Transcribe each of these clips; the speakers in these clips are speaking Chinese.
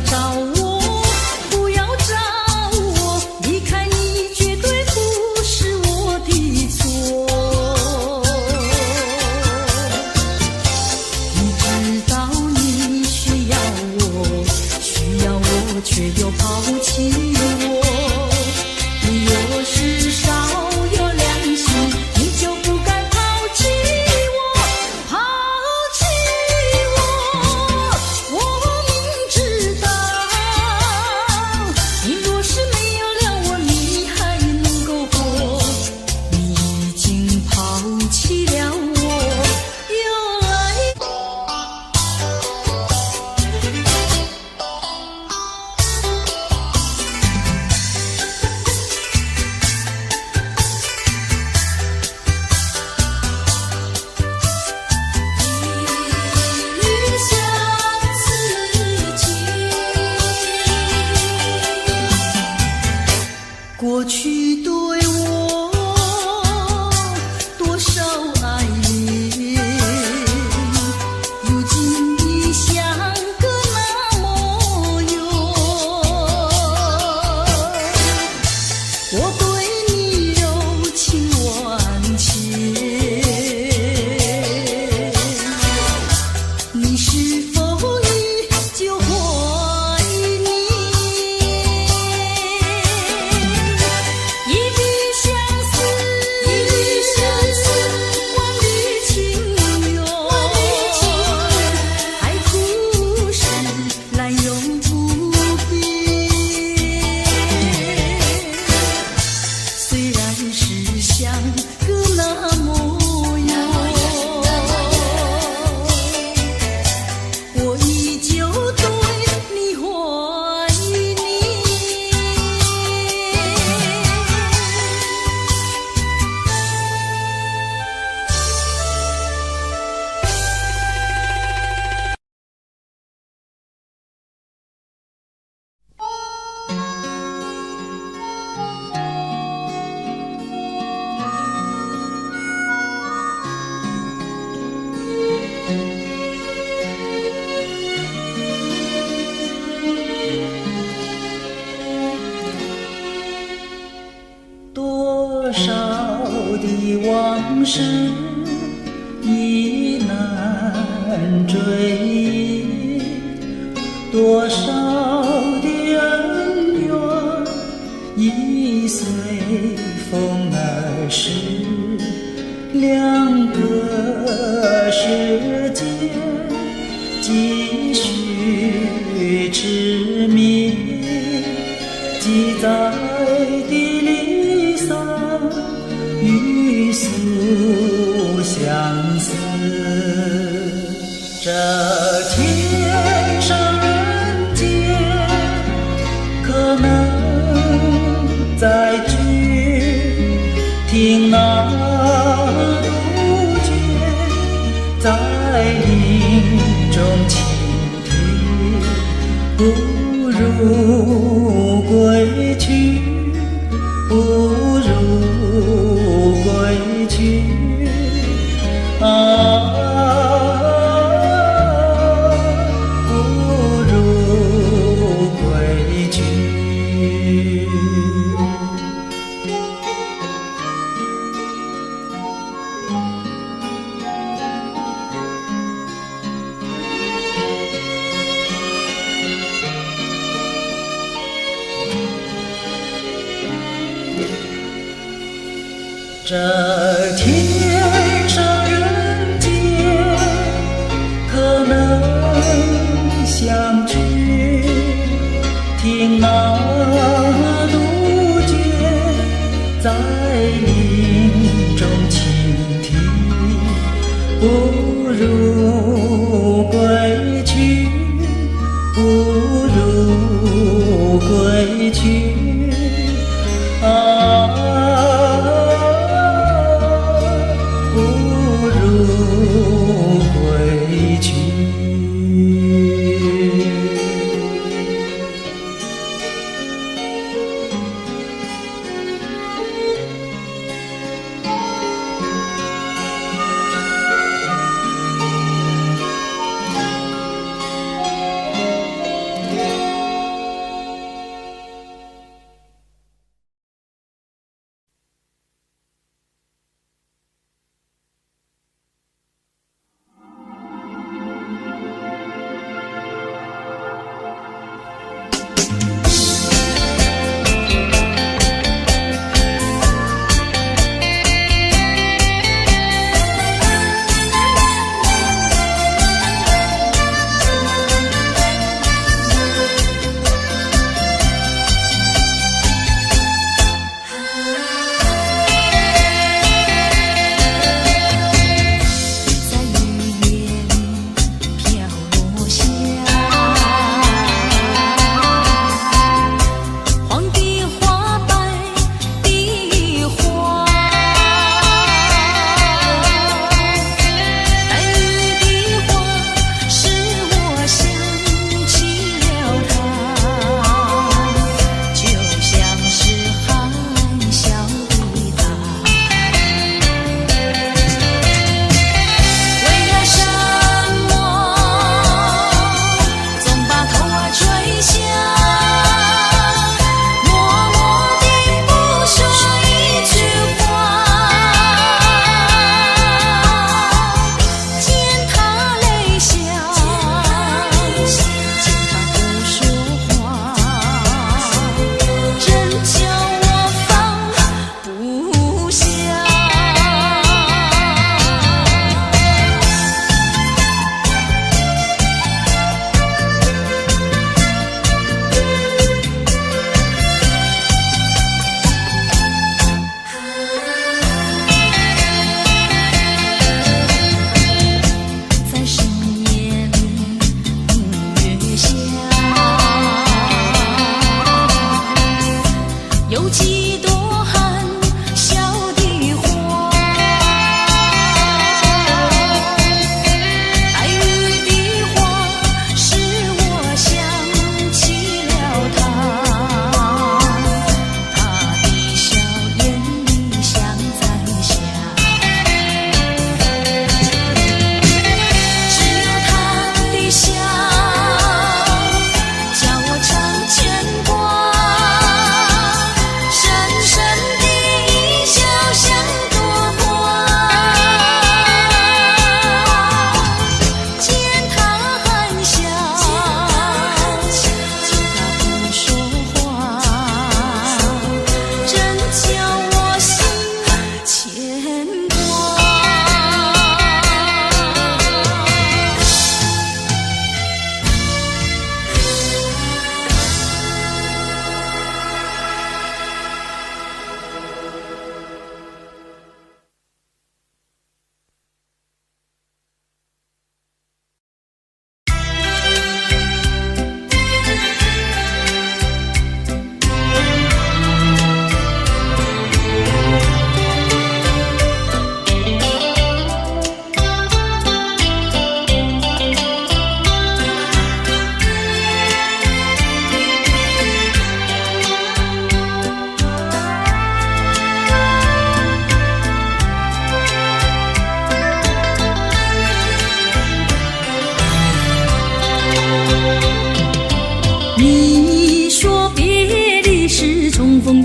找我，不要找我，离开你绝对不是我的错。你知道你需要我，需要我却又抛弃我。你若是少有良心，你就不该抛弃我，抛弃我。我明知道，你若是没有了我，你还能够活。你已经抛弃了我，又来。过去对我多少爱恋，如今已像个那模样。我对你柔情万千，你是否依旧怀念？一笔相思，万缕情缘，爱故事滥用不变。虽然是像个那模样，我依旧对你怀念。多少的往事已难追忆，多少的恩怨已随风而逝，两个世界继续痴迷，记载的离散与诉相思。这天上人间可能再聚，听那杜鹃在林中倾听，不如归去，不如归去啊，不如归去。这天上人间可能相聚，听那杜鹃在林中倾听，不如归去，不如归去啊，不如归去。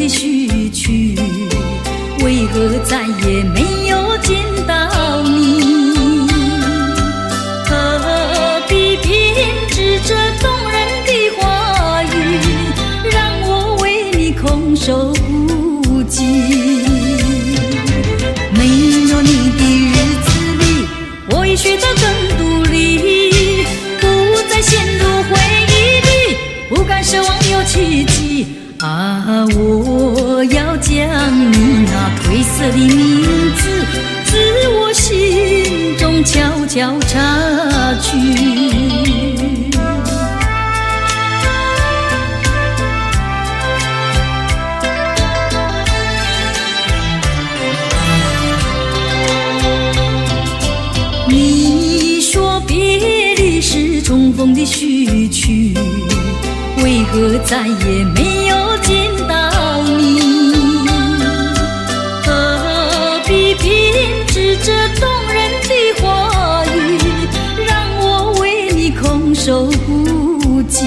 序曲，为何再也没有见到你？何必编织这动人的话语，让我为你空守孤寂？没有你的日子里，我已学得更独立，不再陷入回忆里，不敢奢望有奇迹。啊，我要将你那褪色的名字，自我心中悄悄擦去。你说别离是重逢的序曲，为何再也没有见到你？何必编织这动人的话语，让我为你空守孤寂？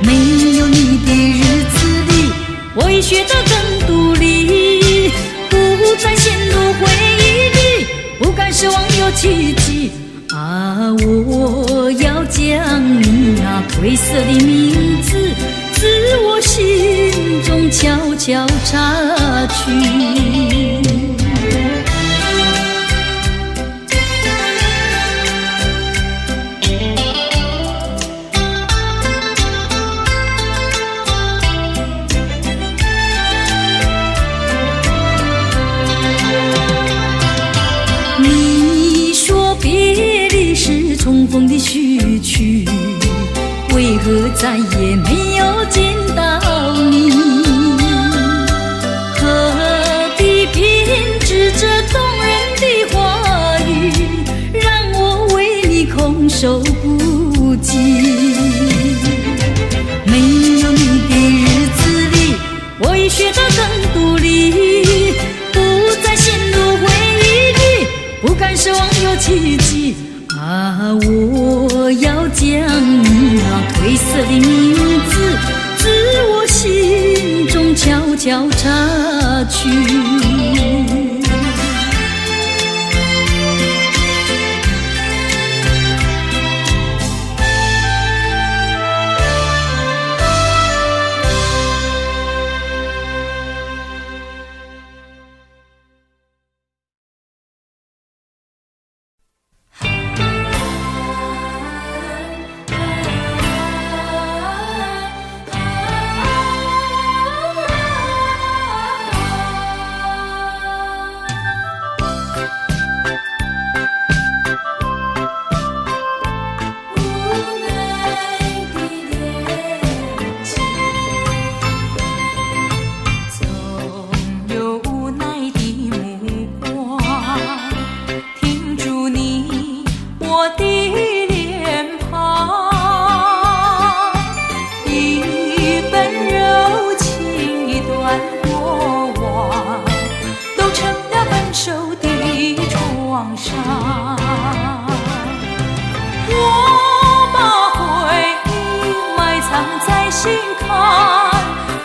没有你的日子里，我已学得更独立，不再陷入回忆里，不敢奢望有奇迹。啊，我要将你那褪色色的名字，自我心中悄悄插去。你说别离是重逢的序曲，为何再也没有见到你？何必编织这动人的话语，让我为你空守不及？没有你的日子里，我已学得更独立，不再陷入回忆里，不敢奢望有奇迹。啊，我要将你那褪色的名字，自我心中悄悄插去。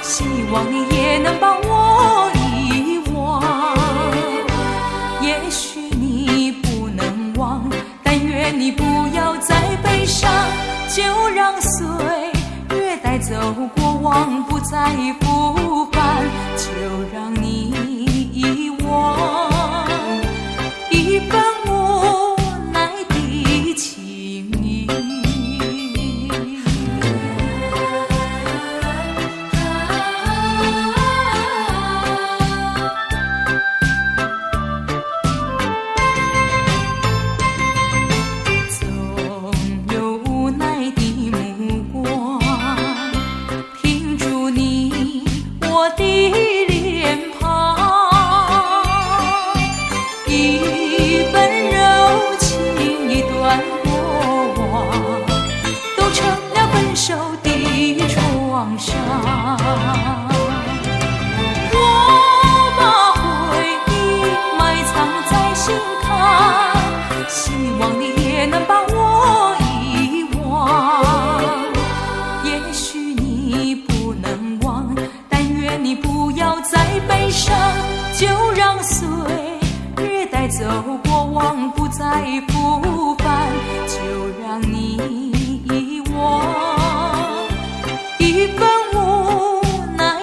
希望你也能把我遗忘。也许你不能忘，但愿你不要再悲伤，就让岁月带走过往，不再复返，就让你遗忘一份无奈的情意。希望你也能把我遗忘。也许你不能忘，但愿你不要再悲伤，就让岁月带走过往，不再复返，就让你遗忘一份无奈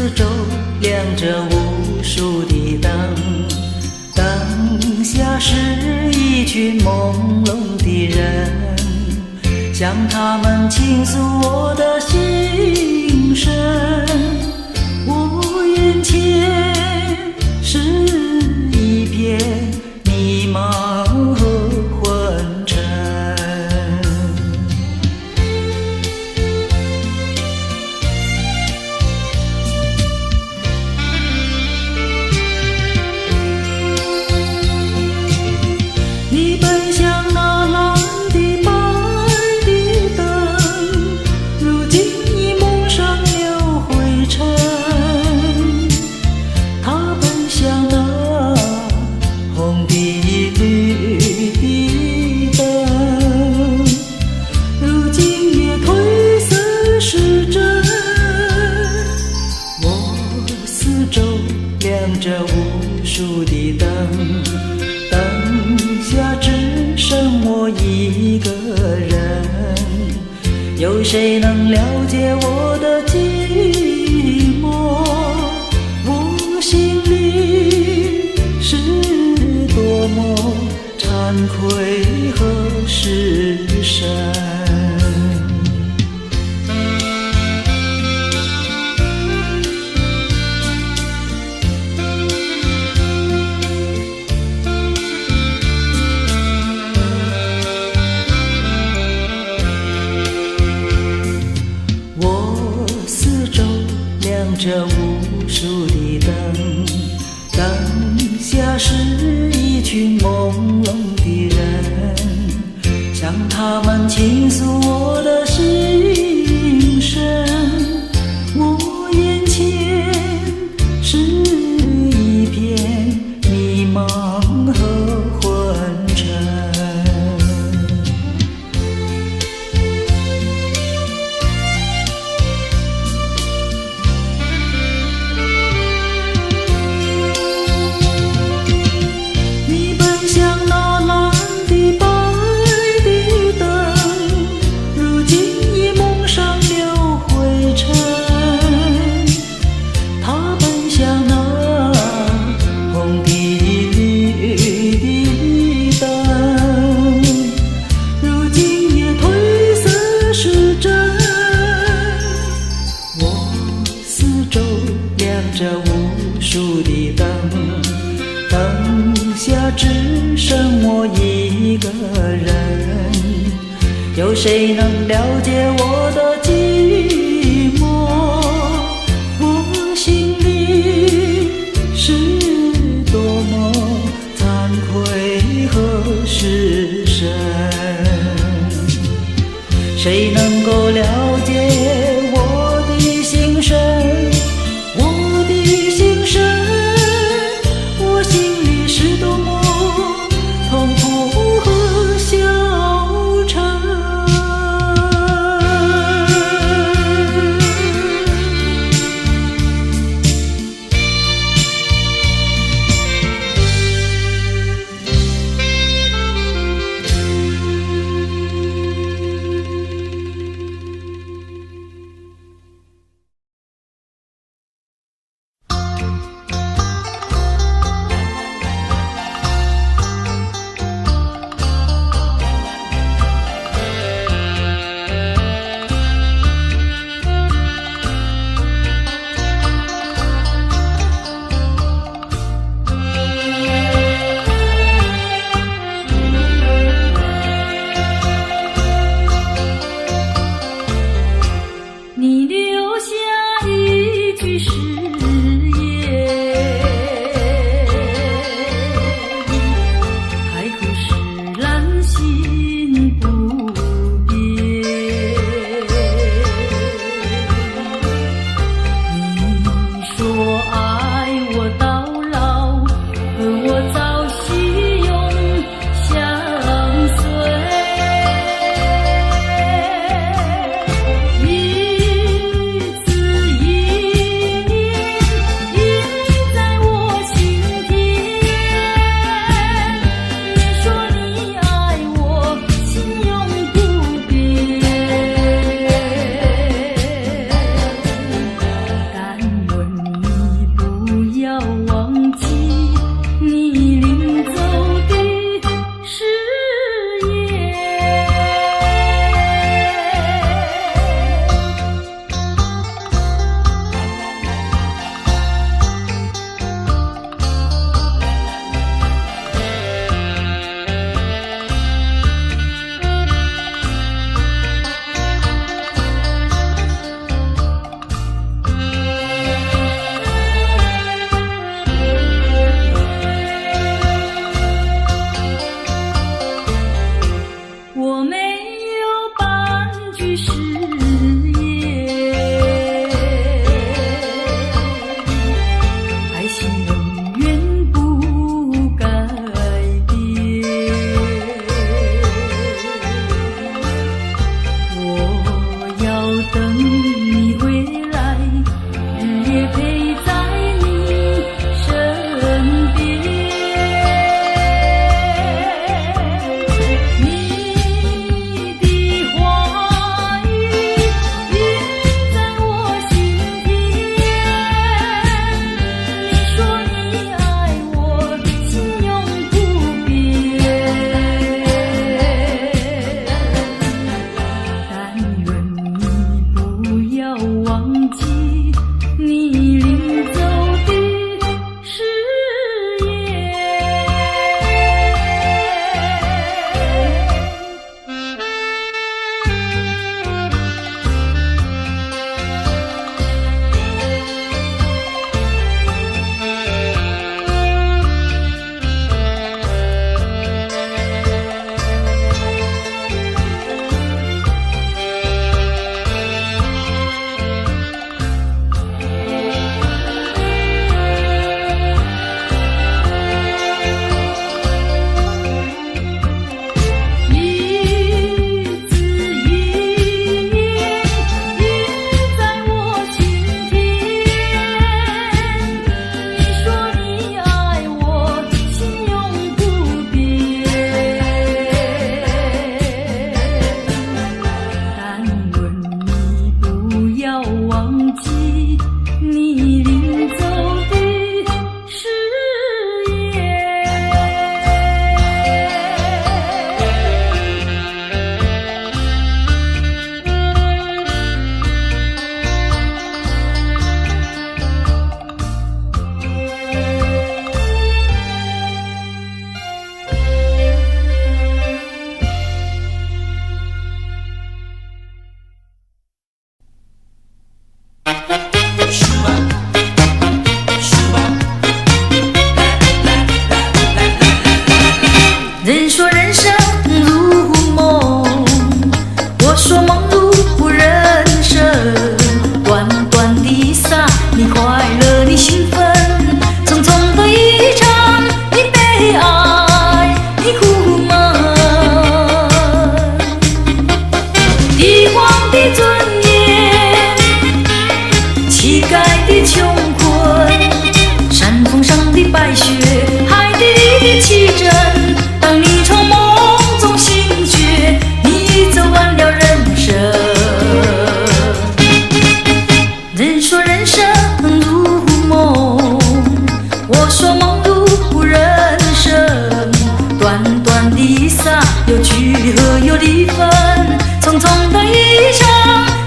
四周亮着无数的灯，灯下是一群朦胧的人，向他们倾诉我的心声。我眼前是一片迷茫和昏沉，你奔向那蓝的白的灯，如今已蒙上了灰尘。他奔向那红的绿的灯，如今也褪色失真。我四周亮着无数的灯，灯下只剩我一个人，有谁能了解我的寂寞？我心里是多么惭愧和失神。我四周亮着无数的灯，灯下是一群朦胧的人，向他们倾诉我的心声。我眼前是一片迷茫和昏沉，你奔向那蓝的白的灯，如今已蒙上了灰尘。他奔向那红的绿的灯，如今也褪色失真。我四周亮着无数的灯，灯下只剩我一个人，有谁能了解我的寂寞？我心里是多么惭愧和失神，谁能够了解我的心声？我的心声，我心里是多么痛苦和消沉。你留下一句誓言，海枯石烂心不变。你说爱我到老，而我早喜永相随。一字一你快乐，你兴奋，匆匆的一场，你悲哀，你苦闷。帝王的尊严，乞丐的穷困，山峰上的白雪，海底里的奇珍。当你从梦中醒觉，你走完了人生。人说人生如梦，我说梦如人生。短短的一刹，有聚合有离分，匆匆的一场，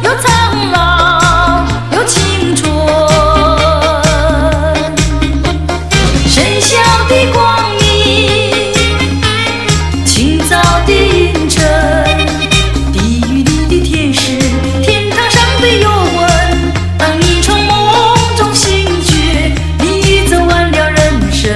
有苍老有青春。深宵的光明，清早的阴沉，地狱里的天使，天堂上的幽魂。当你从梦中醒觉，你走完了人生。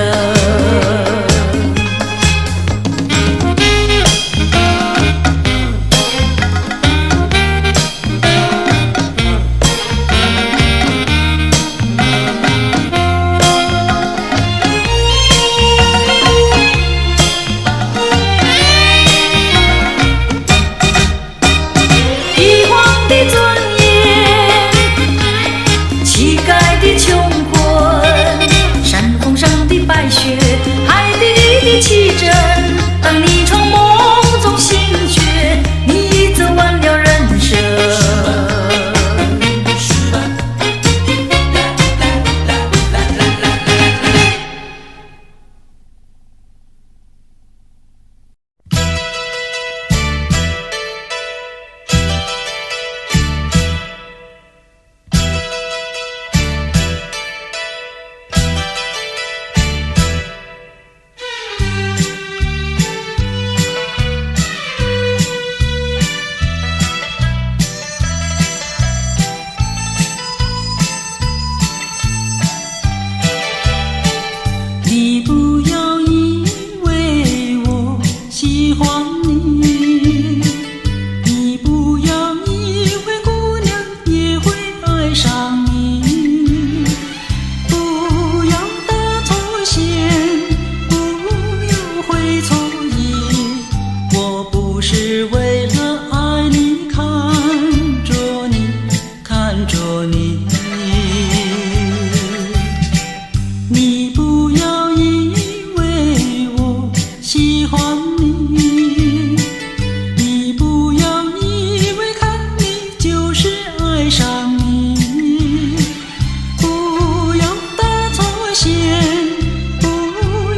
帝王的尊严，乞丐的穷困，山峰上的白雪，海底里的奇珍。当你从梦中醒觉，你走完了人生。你不要以为我喜欢你，你不要以为姑娘也会爱上你。不要打错线，不要会错意，我不是为了爱你看着你，看着你。你不要以为我喜欢你，你不要以为看你就是爱上你。不要打错线，不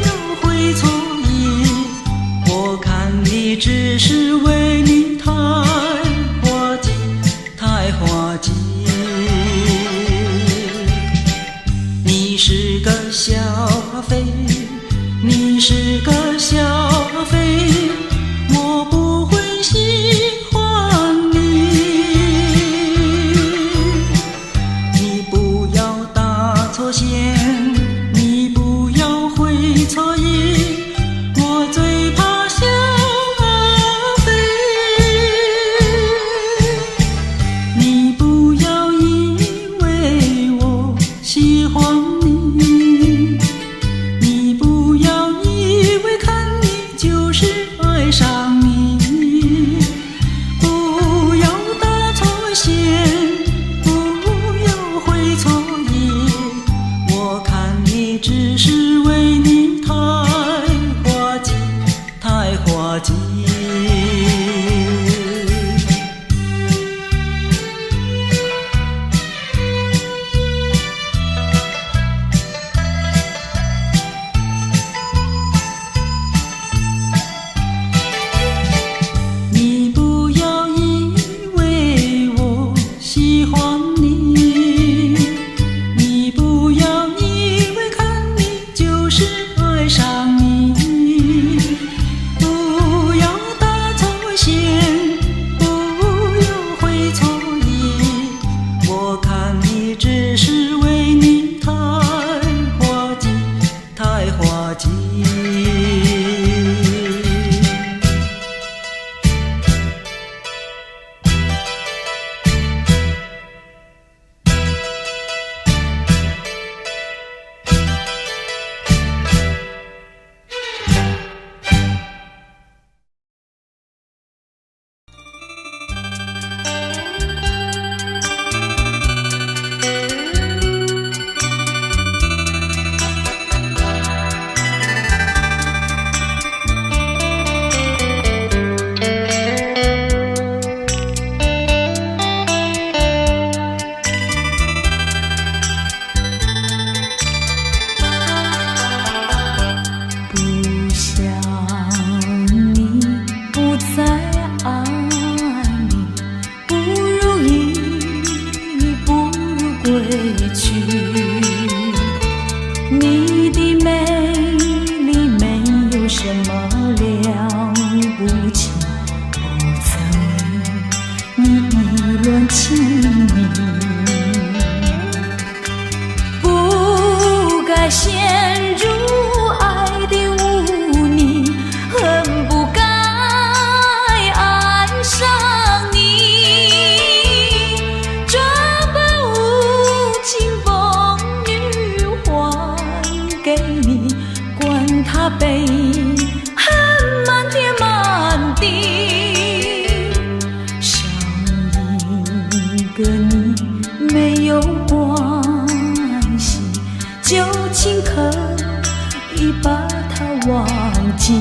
要会错意，我看你只是为你太滑稽，太滑稽。你是个小飞，你是个小飞，我不会喜欢你。你不要打错线，你不要会错意，我最怕小飞。你不要以为我喜欢你，你不要以为看你就是爱上你。不要打错线，不要会错意，我看你只是为你太滑稽，太滑稽。再陷入爱的污泥，恨不该爱上你，转把无情风雨还给你，管他悲恨满天满地，少一个你没有关系，就请可以把它忘记。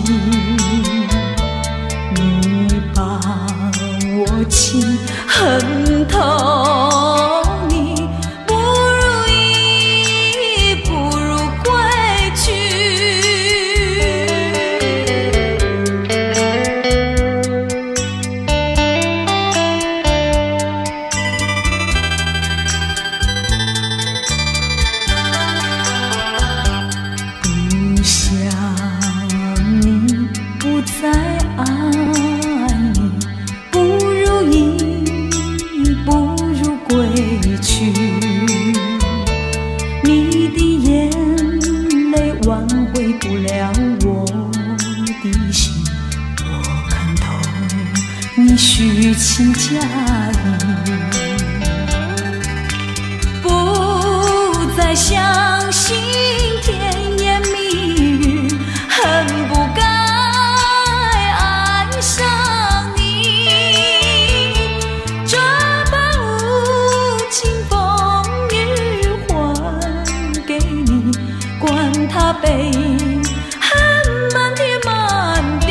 你把我情恨透，你不如意，不如归去。不想你，不再爱你，不如意，不如归去。你的眼泪挽回不了我的心，我看透你虚情假意，不再相信甜言蜜语，恨不该爱上你，转把无情风雨还给你，管他悲恨满天满地，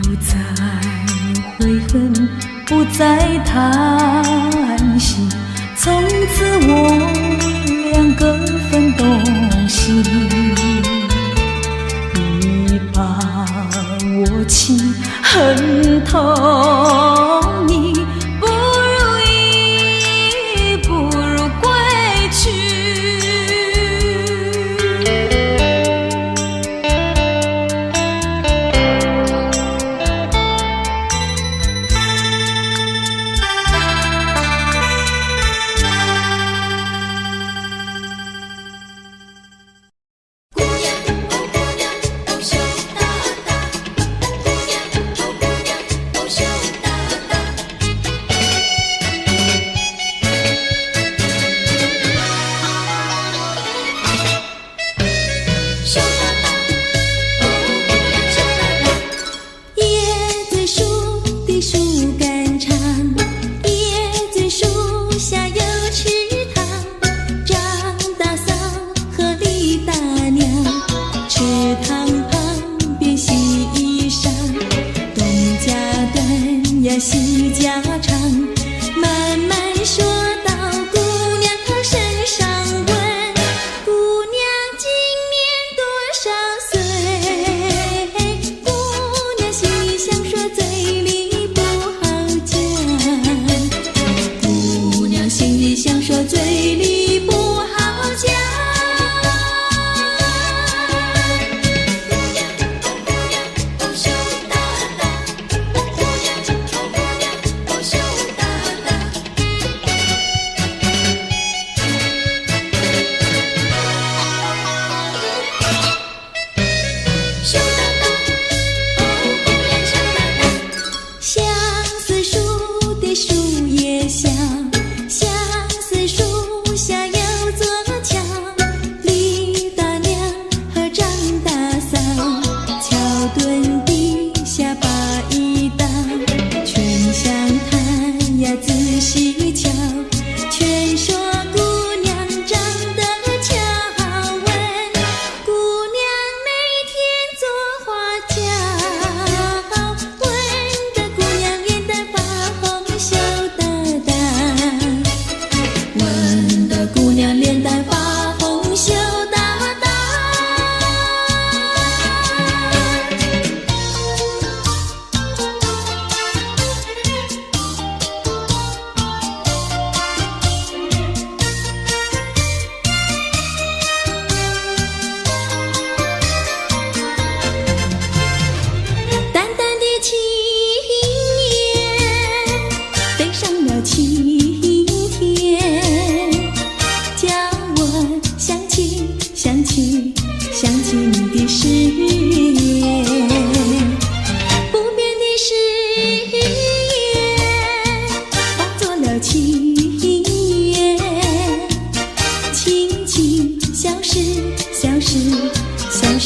不再悔恨，不再叹息，从此我两个分东西。你把我情恨透，你不如意，不如归去。西家常，慢慢说到姑娘她身上问，姑娘今年多少岁？姑娘心里想说，嘴里不好讲。姑娘心里想说，嘴里不好讲。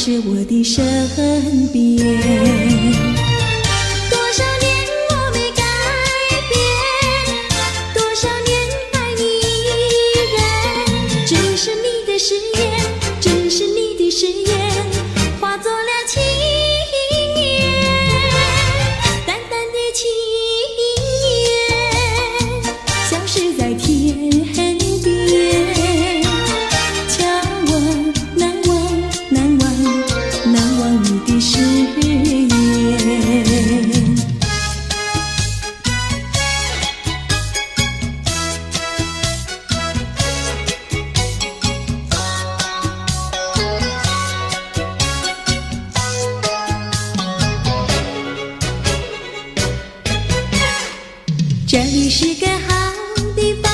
是我的身边。多少年我没改变，多少年爱你依然，只是你的誓言，只是你的誓言，化作了情缘，淡淡的情缘，消失在天边。瞧我难忘，难忘，难忘你的誓言。这里是个好地方，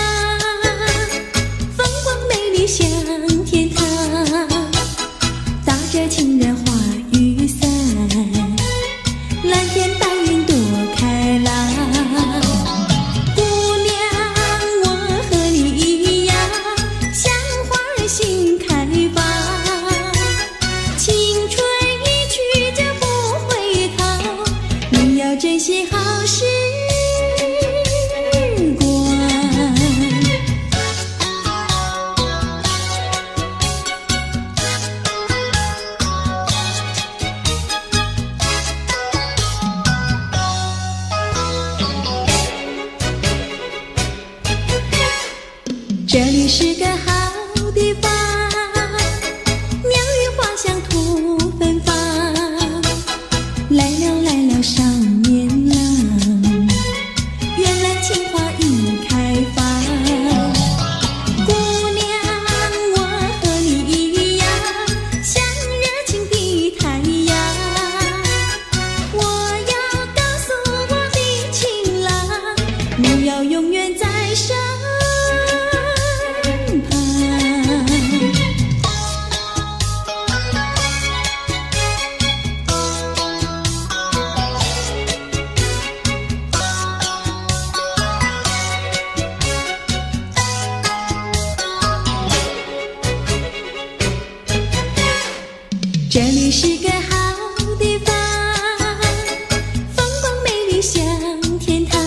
风光美丽像天堂，打着情人花雨伞，蓝天白云多开朗。姑娘，我和你一样，像花儿心开放，青春一去就不回头，你要珍惜好时这里是个好地方，鸟语花香吐芬芳，来了来了少年郎，原来情花已开放。姑娘，我和你一样，像热情的太阳，我要告诉我的情郎，你要永远在身这里是个好地方，风光美丽像天堂，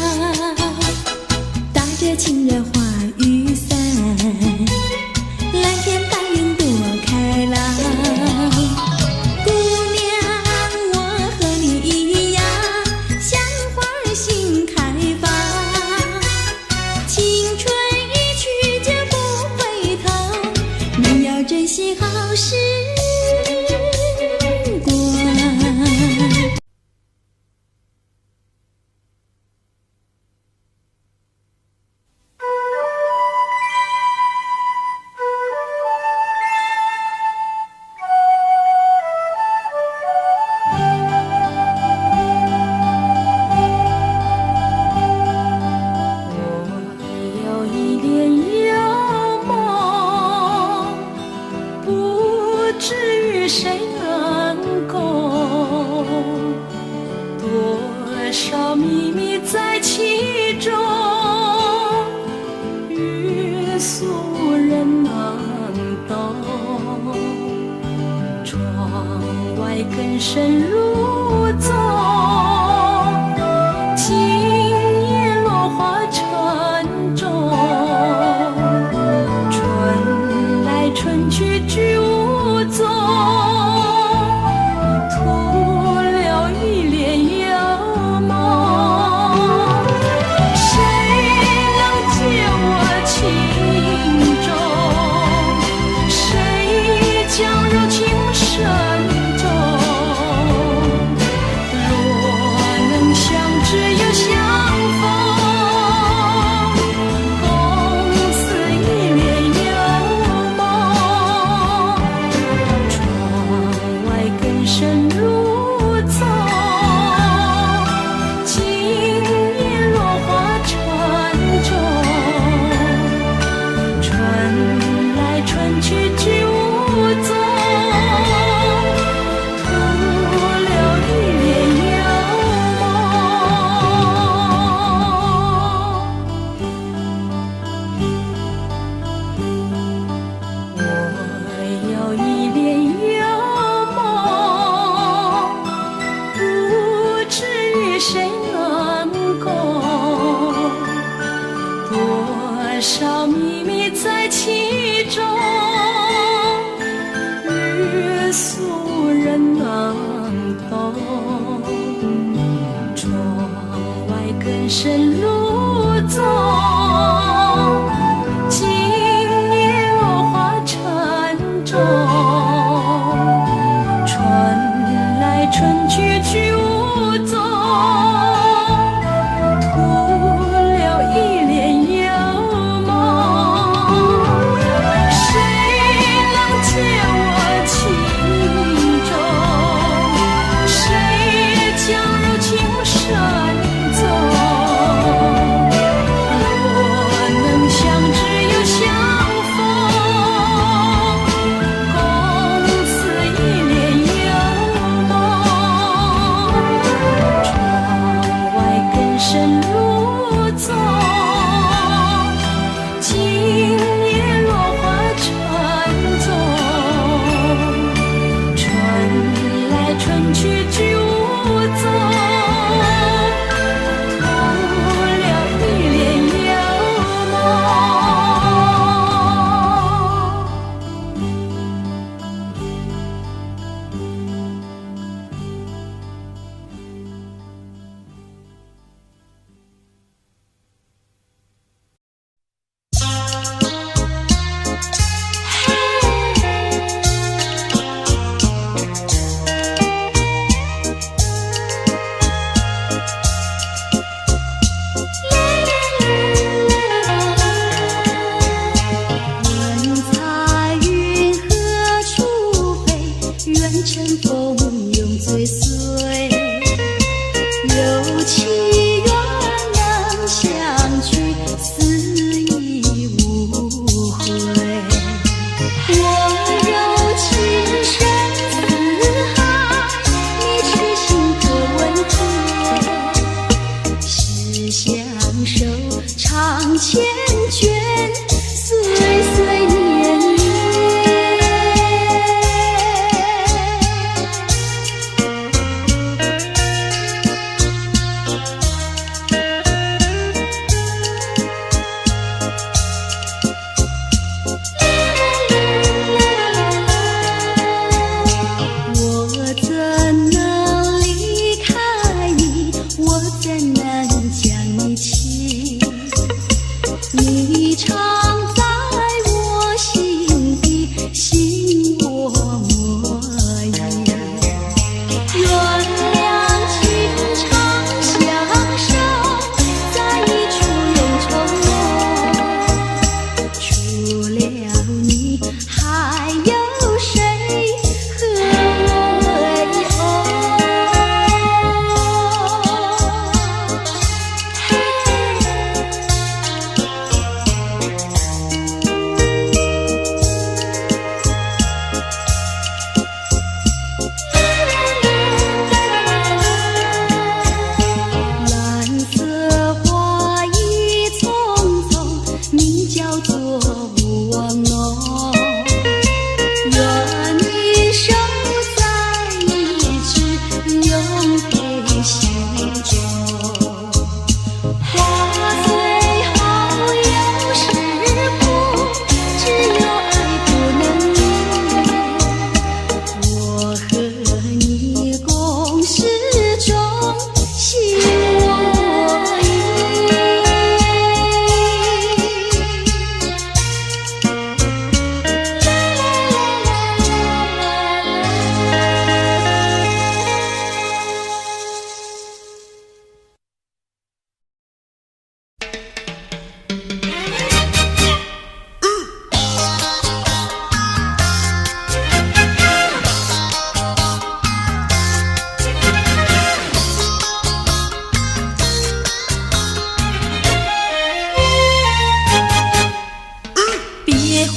打着情人花雨伞，蓝天白云多开朗。姑娘，我和你一样，像花儿心开放，青春一去就不回头，你要珍惜好时更深入宗，今夜落花沉重，春来春去居无踪，徒留一帘幽梦。谁能解我情衷？谁将柔情深有一帘幽梦。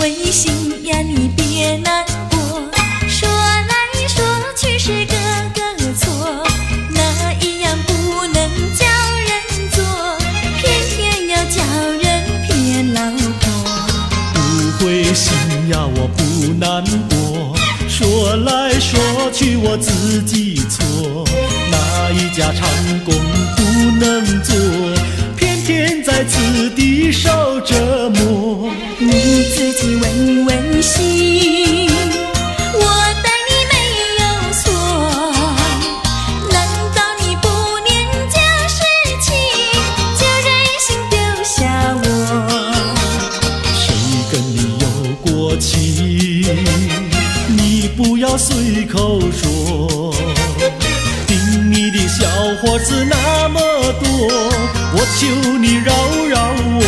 灰心呀，你别难过。说来说去是个个错，哪一样不能叫人做，偏偏要叫人骗老婆。不灰心呀，我不难过。说来说去我自己错，哪一家长工不能做，偏偏在此地受折磨。你自己问问心，我待你没有错，难道你不念旧事情，就任性丢下我？谁跟你有过情，你不要随口说。听你的小伙子那么多，我求你饶饶我。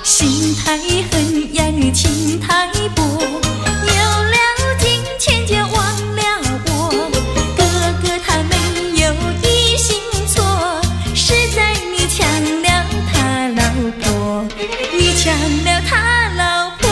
心太狠呀，情太薄，有了金钱就忘了我。哥哥他没有一心错，是在你抢了他老婆，你抢了他老婆。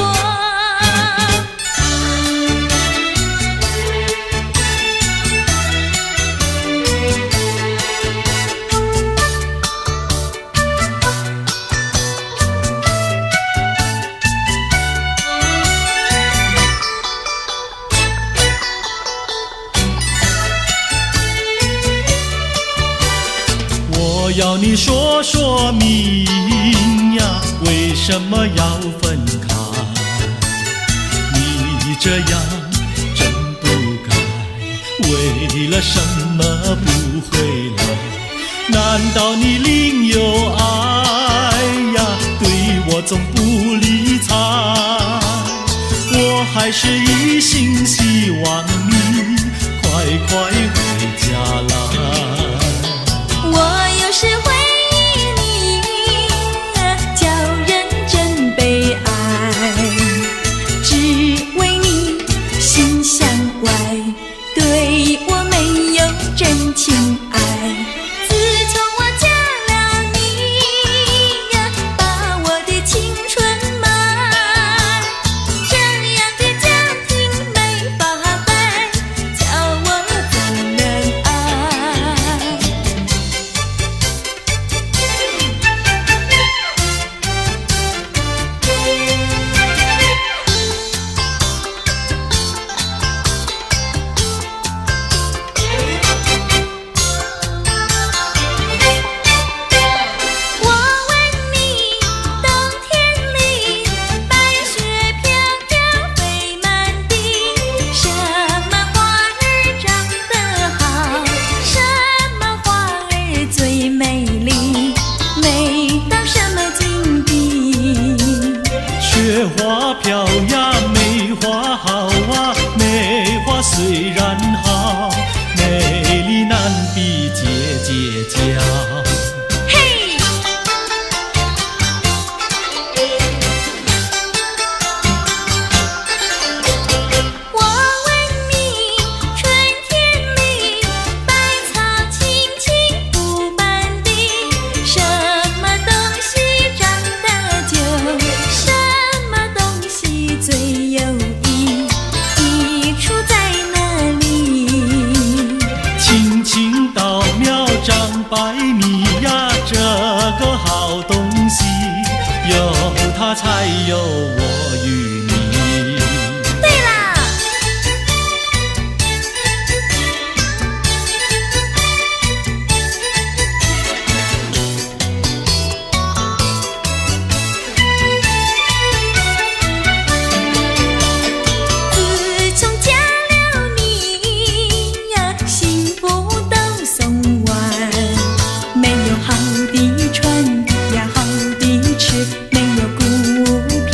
我要你说说明呀，为什么要分开？你这样真不该，为了什么不回来？难道你另有爱呀？对我总不理睬，我还是一心希望你快快回家来。我有时回忆你，叫人真悲哀，只为你心向外，对我没有真情爱。自从我嫁了你呀，把我的青春埋，这样的家庭没法摆，叫我怎能爱？我问你，冬天里白雪飘飘飞满地，什么花儿长得好，什么花儿最美丽，美到什么境地？雪花飘呀，梅花好啊，梅花虽然好，美丽难比姐姐娇。嘿，我问你，春天里百草青青布满地，什么东西长得久，什么东西最有益，益处在哪里？青青稻苗长百米呀，这个好东西，有它才有我与你。对啦，自从嫁了你呀，幸福都送完，没有好的穿呀，好的吃，没有股票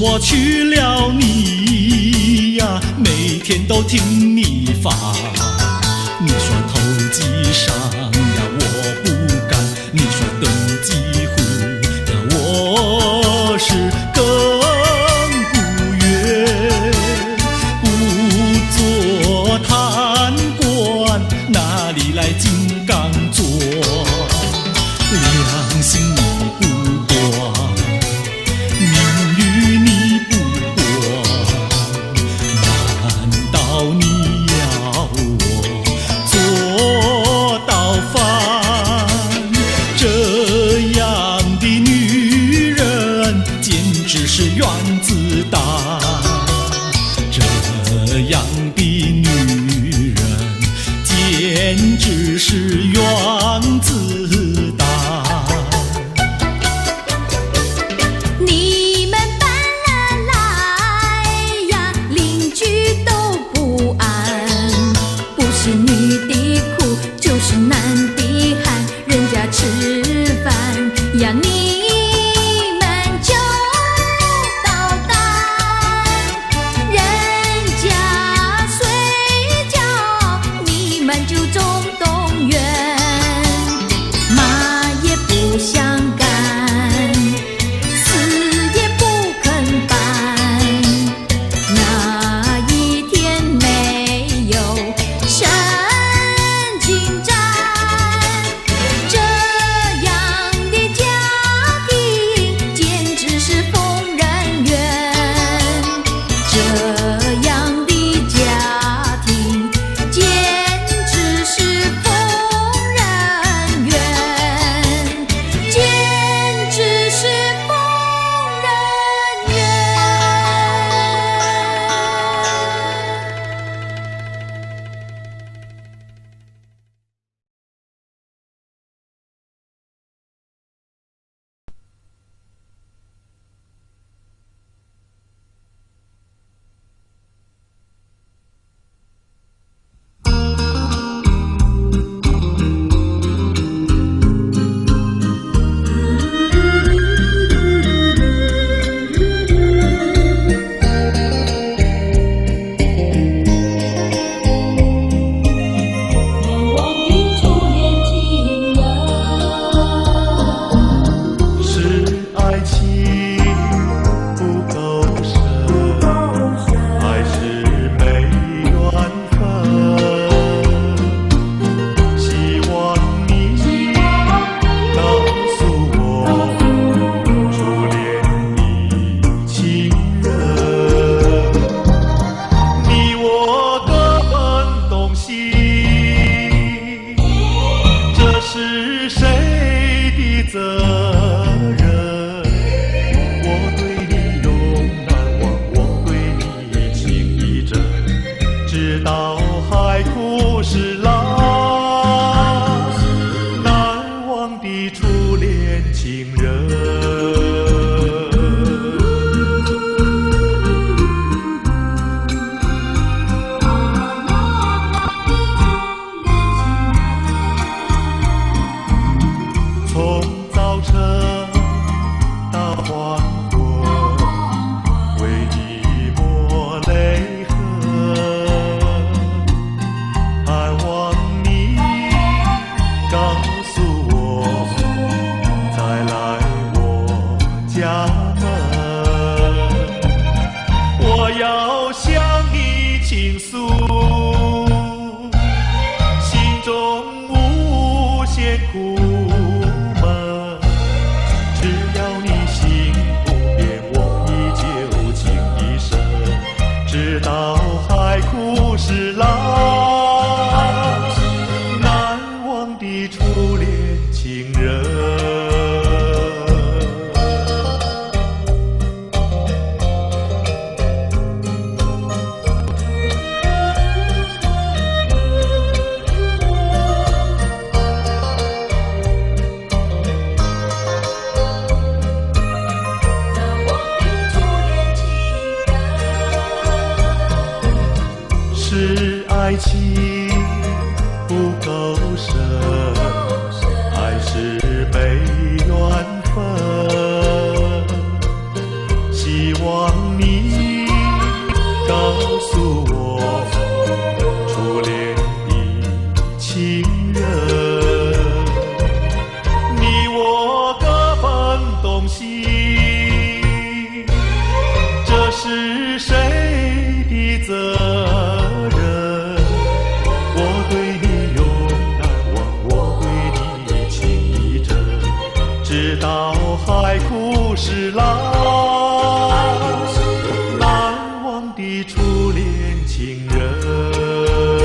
我娶了你呀，每天都听你发。你说投机商呀，我不干；你说登记户呀，我是更不愿。不做贪官，哪里来金刚座？良心你不管，名誉你不管，难道你要我做到犯？这样的女人简直是原子弹，这样的女人简直是原子弹。你们搬了来呀，邻居都不安。不是女的苦，就是男的寒，人家吃饭呀，你们就捣蛋。人家睡觉，你们就总动员。骂也不想干，死也不肯搬。那一天没有神进展，这样的家庭简直是疯人院。这样的家庭简直是疯人院，简直是疯人院。是爱情不够深，还是没缘分？希望你告诉我，初恋的情人，你我各分东西，这是谁的责任？我对你永难忘，我对你情意真，直到海枯石烂，难忘的初恋情人。从早晨到黄昏，为你抹泪痕，盼望你告诉我，再来我家门，我要向你倾诉，心中无限苦闷。只要你心不变，我依旧情一生，直到海枯石烂，难忘的初恋情人。是爱情不够深，还是没缘分？希望是难忘的初恋情人。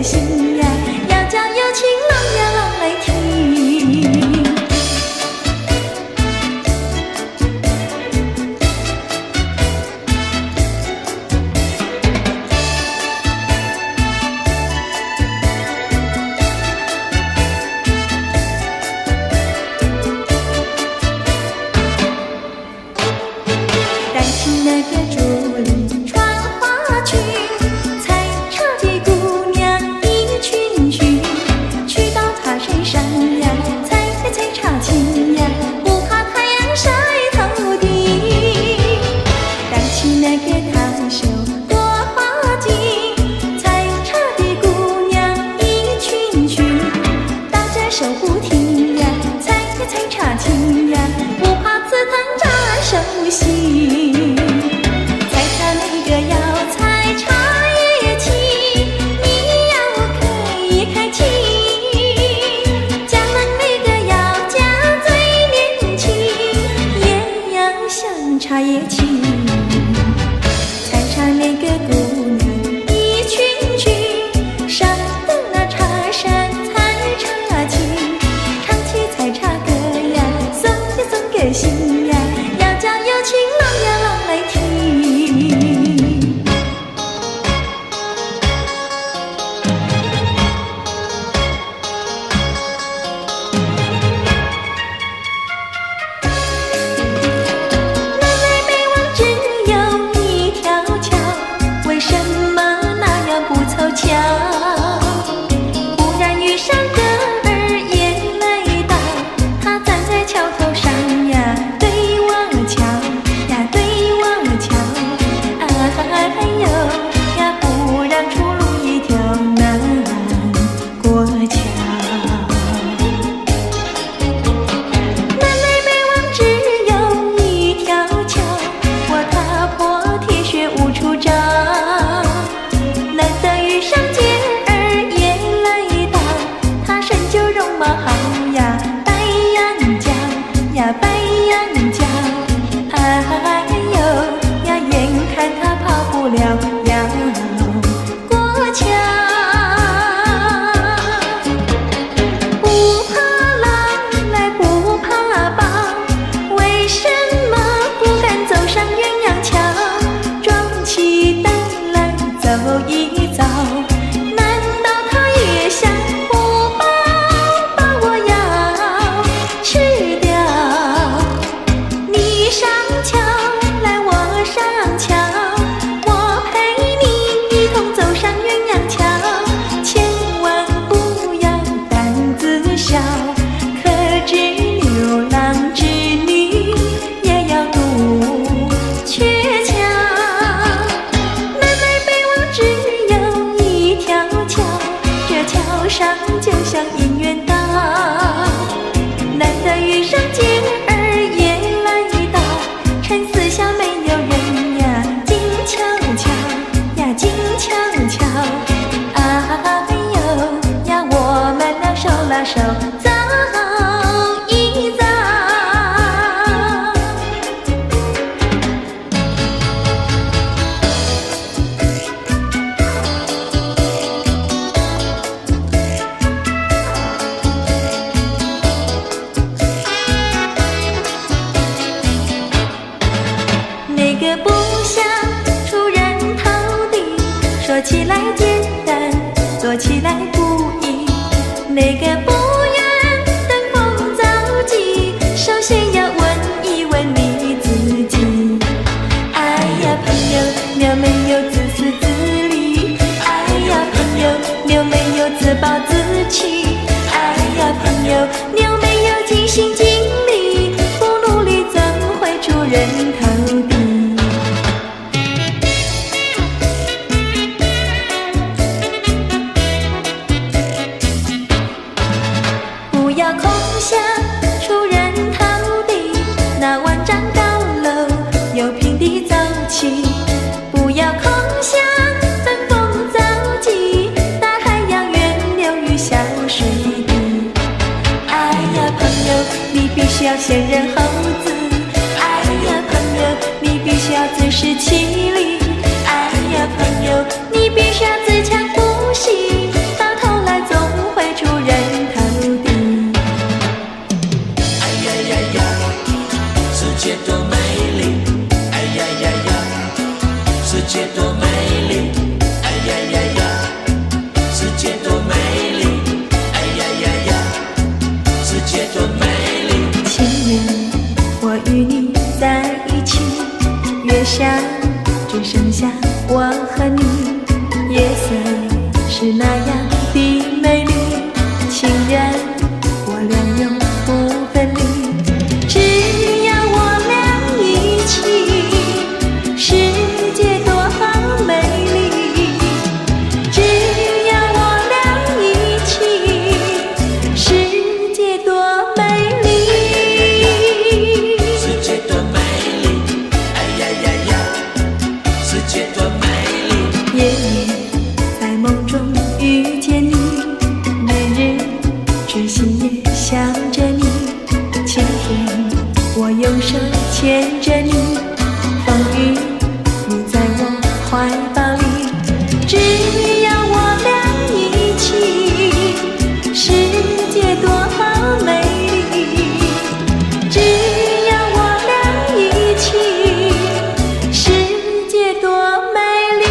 个心呀，要叫有情郎呀郎来听。单亲那个竹林穿花裙，采茶的姑娘一群群，去到她身上呀，采茶青呀，不怕太阳晒头顶。单亲那个烫绣多花镜，采茶的姑娘一群群，打着手不停呀，采茶青呀，不怕刺疼扎手心。采茶那个要采茶叶青，你要开心；嫁郎那个要嫁最年轻，也要像茶叶青。采茶那个姑娘一群群，上的那茶山采茶青，唱起采茶歌呀，送个心呀，要叫有情郎呀郎来听。南来北往只有一条桥，为什么那样不凑巧？忽然遇上个儿也来到，他站在桥头上呀，对我瞧呀，对我瞧，哎呦呀，不让出路一条难过桥。南来北往只有一条桥，我踏破铁鞋无处找。难得遇上姐儿也来到，她身就容貌好呀，白羊角呀，白羊角，哎呦呀，眼看她跑不了要过桥。不怕狼来不怕豹，为什么不敢走上鸳鸯桥？壮起胆来走一遭，难道他也想不把我要吃掉？你上桥来我上桥，我陪你一同走上鸳鸯桥，千万不要胆子小，可知牛郎织女也要渡鹊桥。南来北往只有一条桥，这桥上就像姻缘岛。难得遇上姐儿也来到，趁四下没有人呀，静悄悄呀，静悄悄，哎呦呀，我们俩手拉手走一遭。那个不想出人头地，说起来简单，做起来不易。那个不愿登峰造极，首先要问一问你自己。哎呀朋友，你有没有自私自利？哎呀朋友，你有没有自暴自弃？哎呀朋友，你有没有尽心尽力？不努力怎会出人头地？不要空想出人头地，那万丈高楼有平地走起。不要空想登峰造极，大海洋源流于小水滴。哎呀朋友，你必须要先人后子。哎呀朋友，你必须要自食其力。哎呀朋友，你必须要自强不息。那样的美丽，情人我俩永不分离。只要我俩一起，世界多美丽。只要我俩一起，世界多美丽。世界多美丽，哎呀呀呀，世界多美丽。夜夜在梦中遇见你，每日痴心也想着你。晴天我用手牵着你，风雨你在我怀抱里。只要我俩一起，世界多美丽。只要我俩一起，世界多美丽。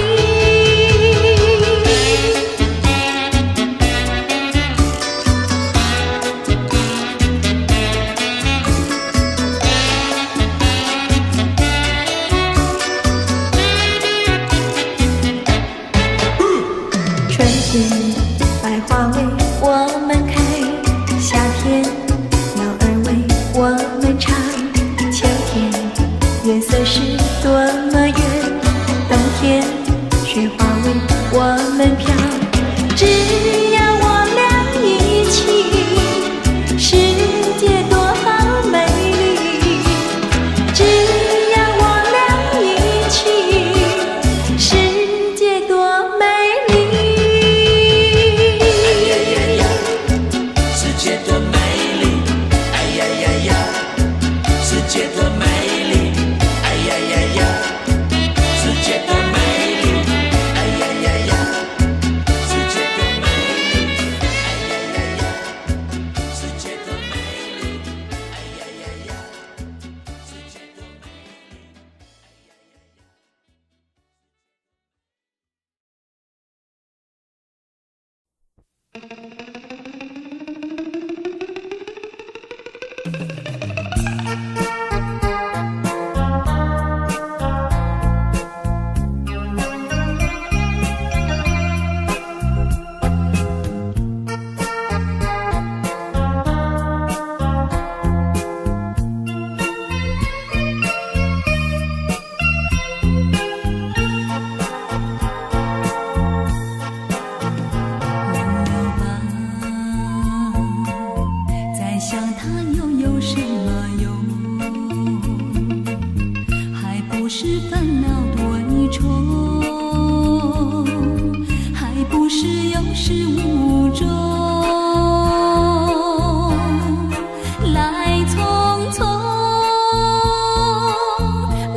春天百花为我们开，夏天鸟儿为我们唱。秋天月色是多么圆，冬天雪花为我们飘。只要我俩一起，世界多美丽。只要我俩一起，世界多美丽。世界多美丽，哎呀呀呀，世界多美丽，哎呀呀呀，世界多美丽，哎呀呀呀，世界多美丽，哎呀呀呀，世界多美丽，哎呀呀呀，世界多美丽。再想他又有什么用？还不是烦恼多重，还不是有始无终。来匆匆，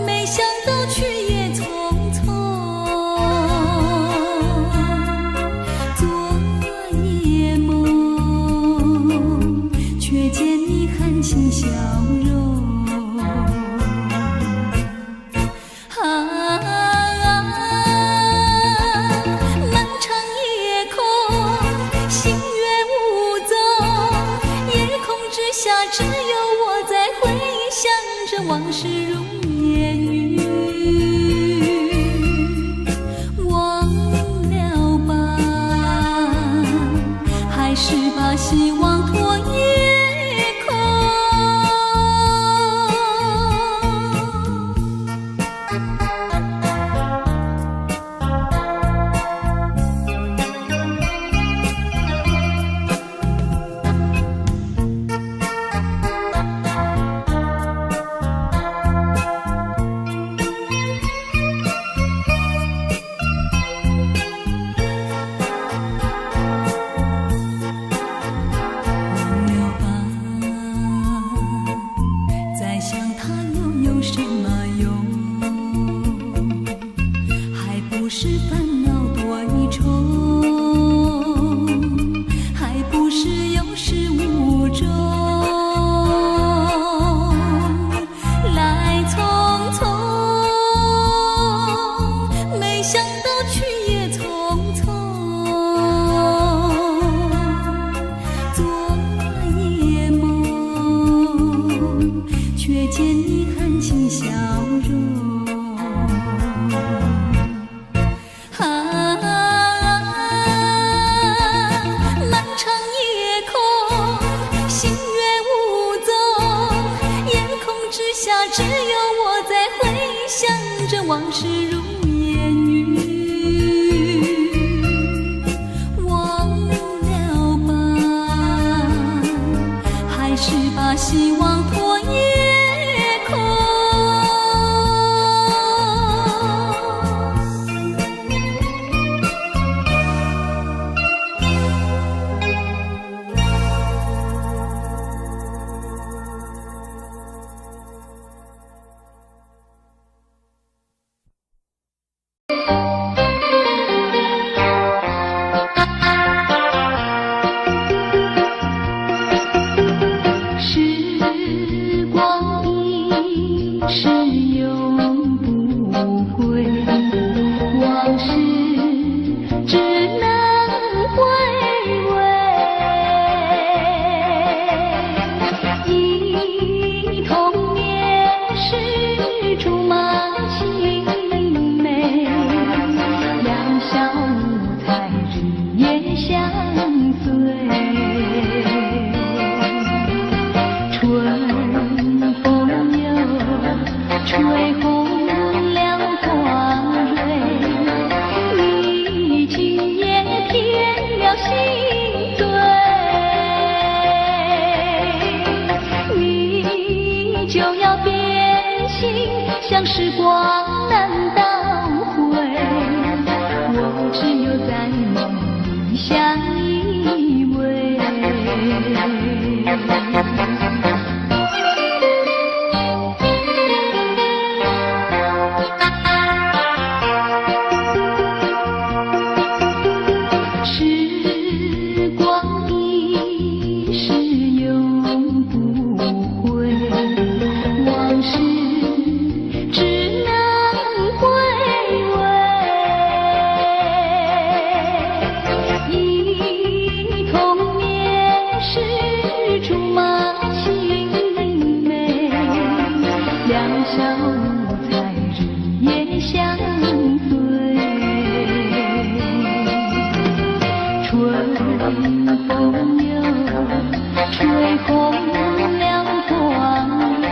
没想到去也匆匆。昨夜梦，却见你含情笑容。漫长夜空，星月无踪，夜空之下只有我在回想着往事如烟云。忘了吧，还是把希望托夜空。我长夜空，星月无踪，夜空之下只有我在回想着往事如烟云，忘了吧，还是把希望托夜空。时光一逝永不回，往事只能回味。忆童年时竹马青梅，两小无猜日夜相随。春风又吹红了花蕊，你今夜添了心醉，你就要变心，像时光难倒回，我只有在梦里相依偎。时光一逝永不回，往事只能回味。忆童年时竹马青梅，两小无猜日夜相随。春风又吹红了花蕊，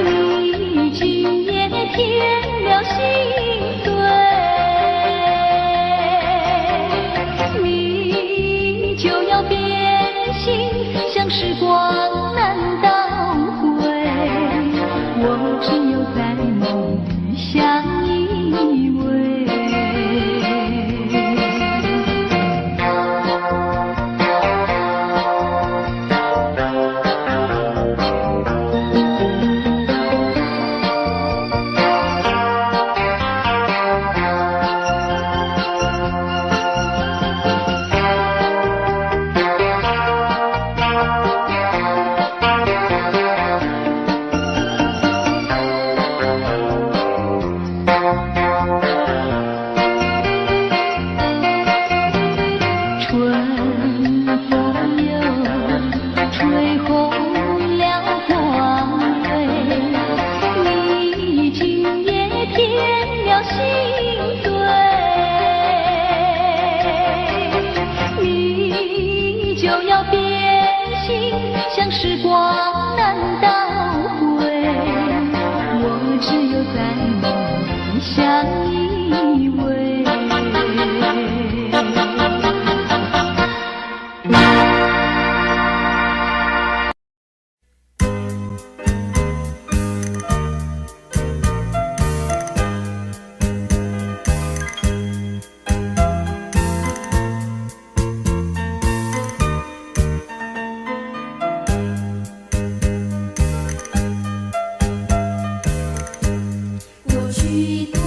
你今夜添了心醉，你就要变心，像时光难倒回，我只有在梦里相依偎。像时光难倒回，我只有在梦里相依偎。过去对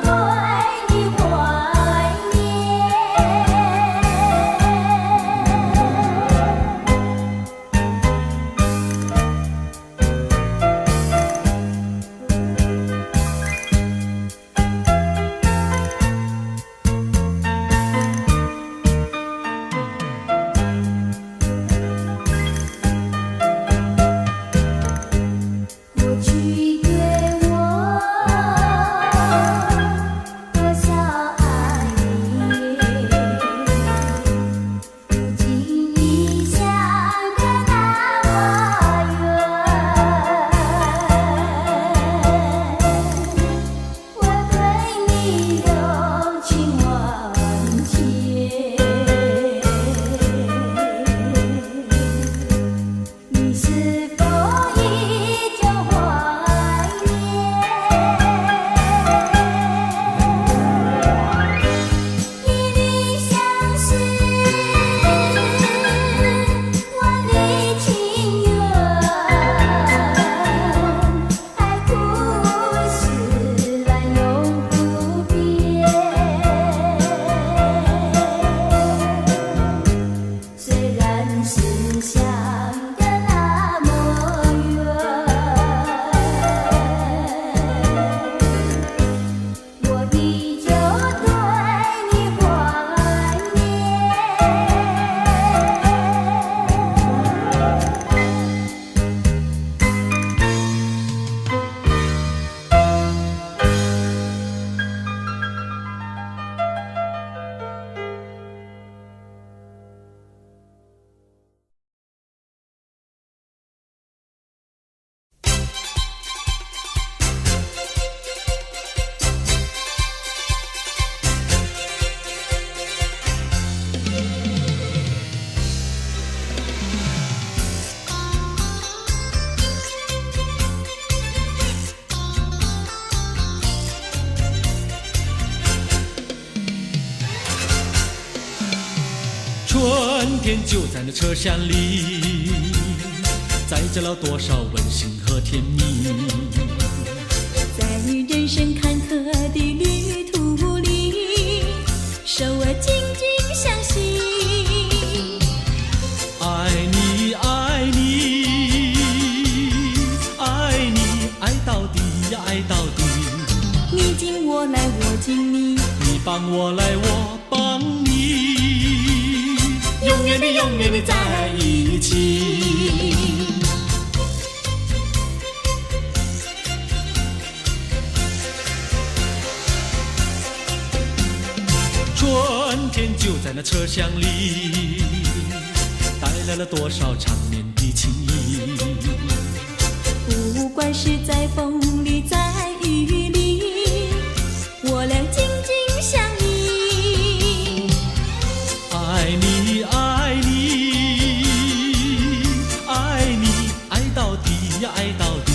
对你怀过去对我多少爱你，如今已相隔那么远。我对你柔情万千，你是否依旧怀念？一缕相思，万里情缘，爱故事来永不变。虽然是相隔那么远，我依旧对你怀春天就在那车厢里，载着了多少温馨和甜蜜。在人生坎坷的旅途里，手儿紧紧相系。爱你，爱你，爱你，爱到底呀，爱到底。你敬我来，我敬你，你帮我来，我帮你，永远的，永远的在一起。春天就在那车厢里，带来了多少缠绵的情谊。不管是在风里，在雨里，我俩紧紧相依。爱你，爱你，爱你，爱到底呀，爱到底。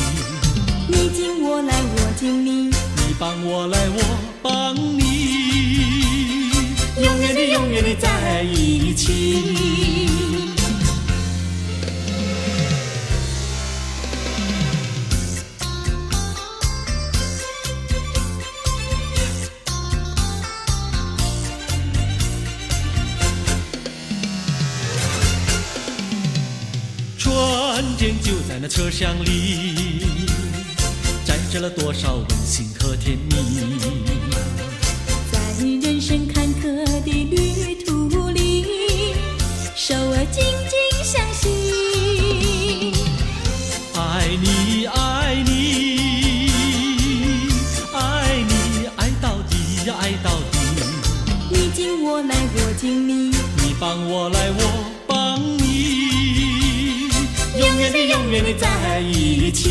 你敬我来，我敬你，你帮我来，我帮你，永远的，永远的在一起。春天就在那车厢里，载着了多少温馨和甜蜜。在人生坎坷的旅途里，手儿紧紧相系。爱你，爱你，爱你，爱到底呀，爱到底。你敬我来，我敬你，你帮我来，我帮你，永远的，永远的在一起。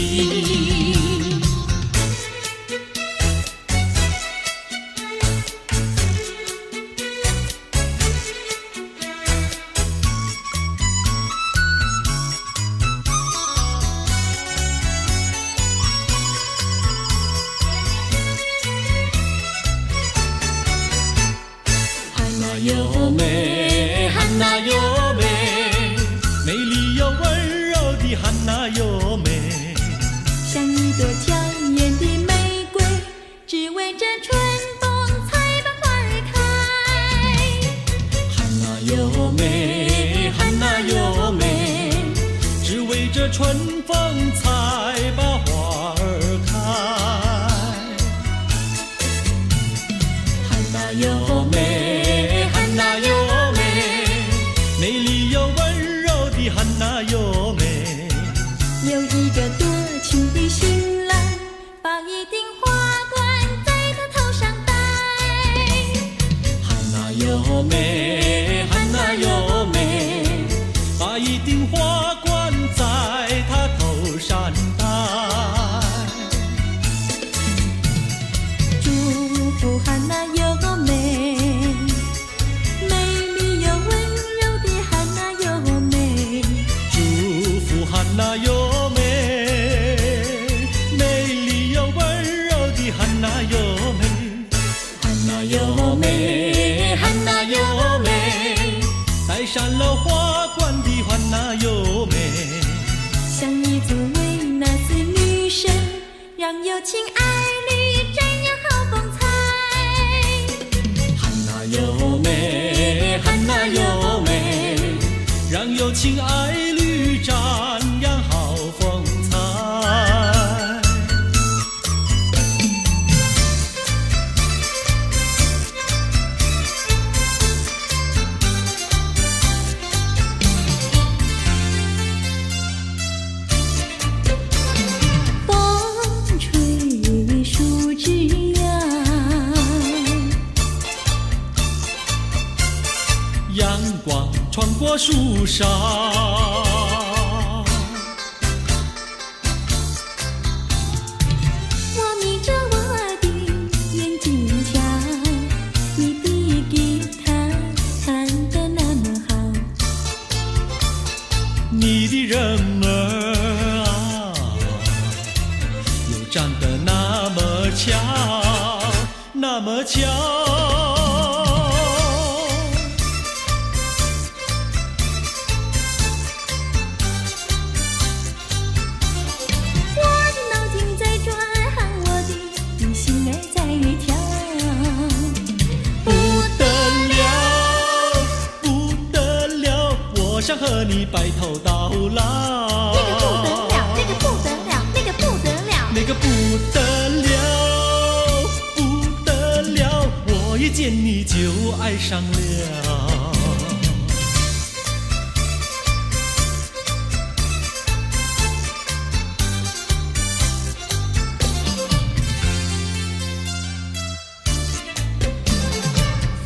优美，汉娜优美，美丽又温柔的汉娜优美，像一朵娇艳的玫瑰，只为这春美，汉娜哟美，只为这春风才把花儿开。汉娜哟美，汉娜哟美，美丽又温柔的汉娜哟美。有一个多情的新郎，把一顶花冠在他头上戴。汉娜哟美，汉娜哟美，把一顶花冠在他头上戴。祝福汉娜哟美，美丽又温柔的汉娜哟美。祝福汉娜哟美，美丽又温柔的汉娜哟美。汉娜哟美，汉娜哟美，戴上了花冠的汉娜哟美。像一座维纳斯女神，让有情爱侣展扬好风采。汉娜哟美，汉娜哟美，让有情爱侣展扬好风采。风吹树枝摇，阳光穿过树梢，我眯着我的眼睛瞧，你的吉他弹得那么好。你的人儿啊，又长得那么巧，那么巧。我的脑筋在转，我的心儿在跳。不得了，不得了，我想和你白头到老。那个不得了，那个不得了，那个不得了。那个不得了，不得了，我一见你就爱上了。风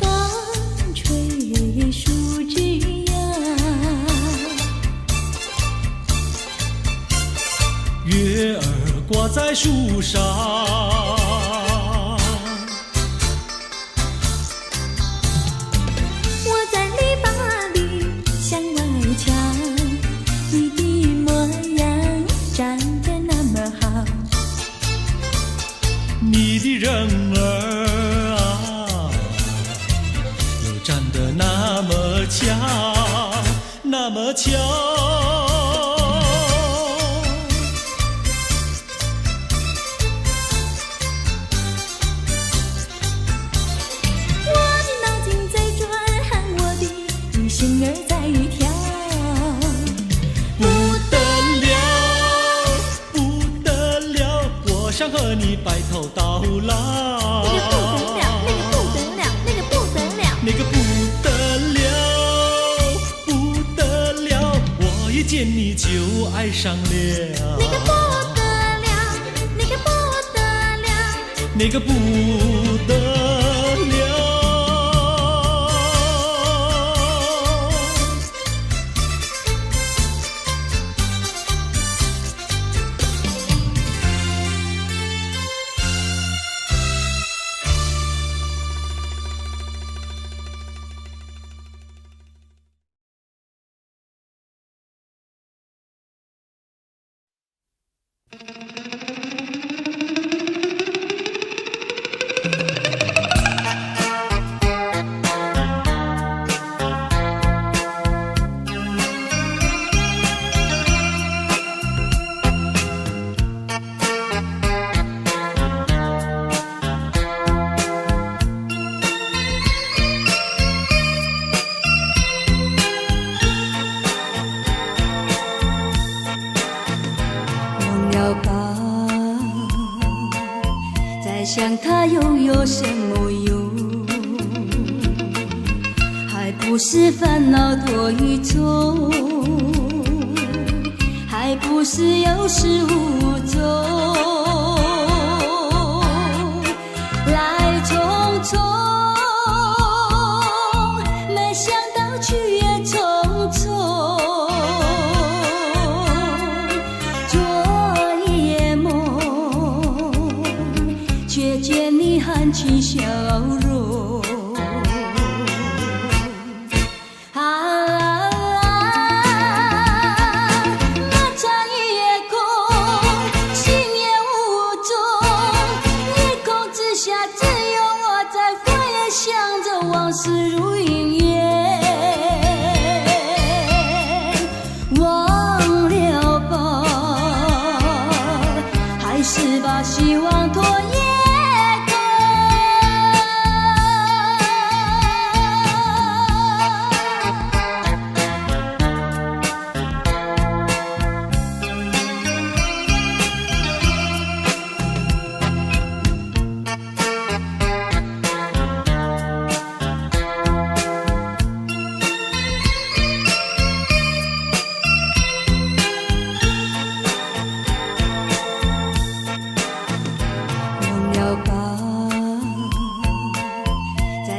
吹树枝摇，月儿挂在树上，我在篱笆里向外瞧，你的模样长得那么好。你的人儿啊，又长得那么巧，那么巧。我的脑筋在转，我的心儿在跳。不得了，不得了，我想和你白头到老。那个不得了，那个不得了，那个不得了。那个不得了，不得了，我一见你就爱上了。那个不得了，那个不得了。那个不得了。有什么用？还不是烦恼多与重，还不是有始无终，来匆匆，没想到去也匆匆，做一夜梦，却见你含情笑容。往事如云烟，忘了吧，还是把希望拖延过。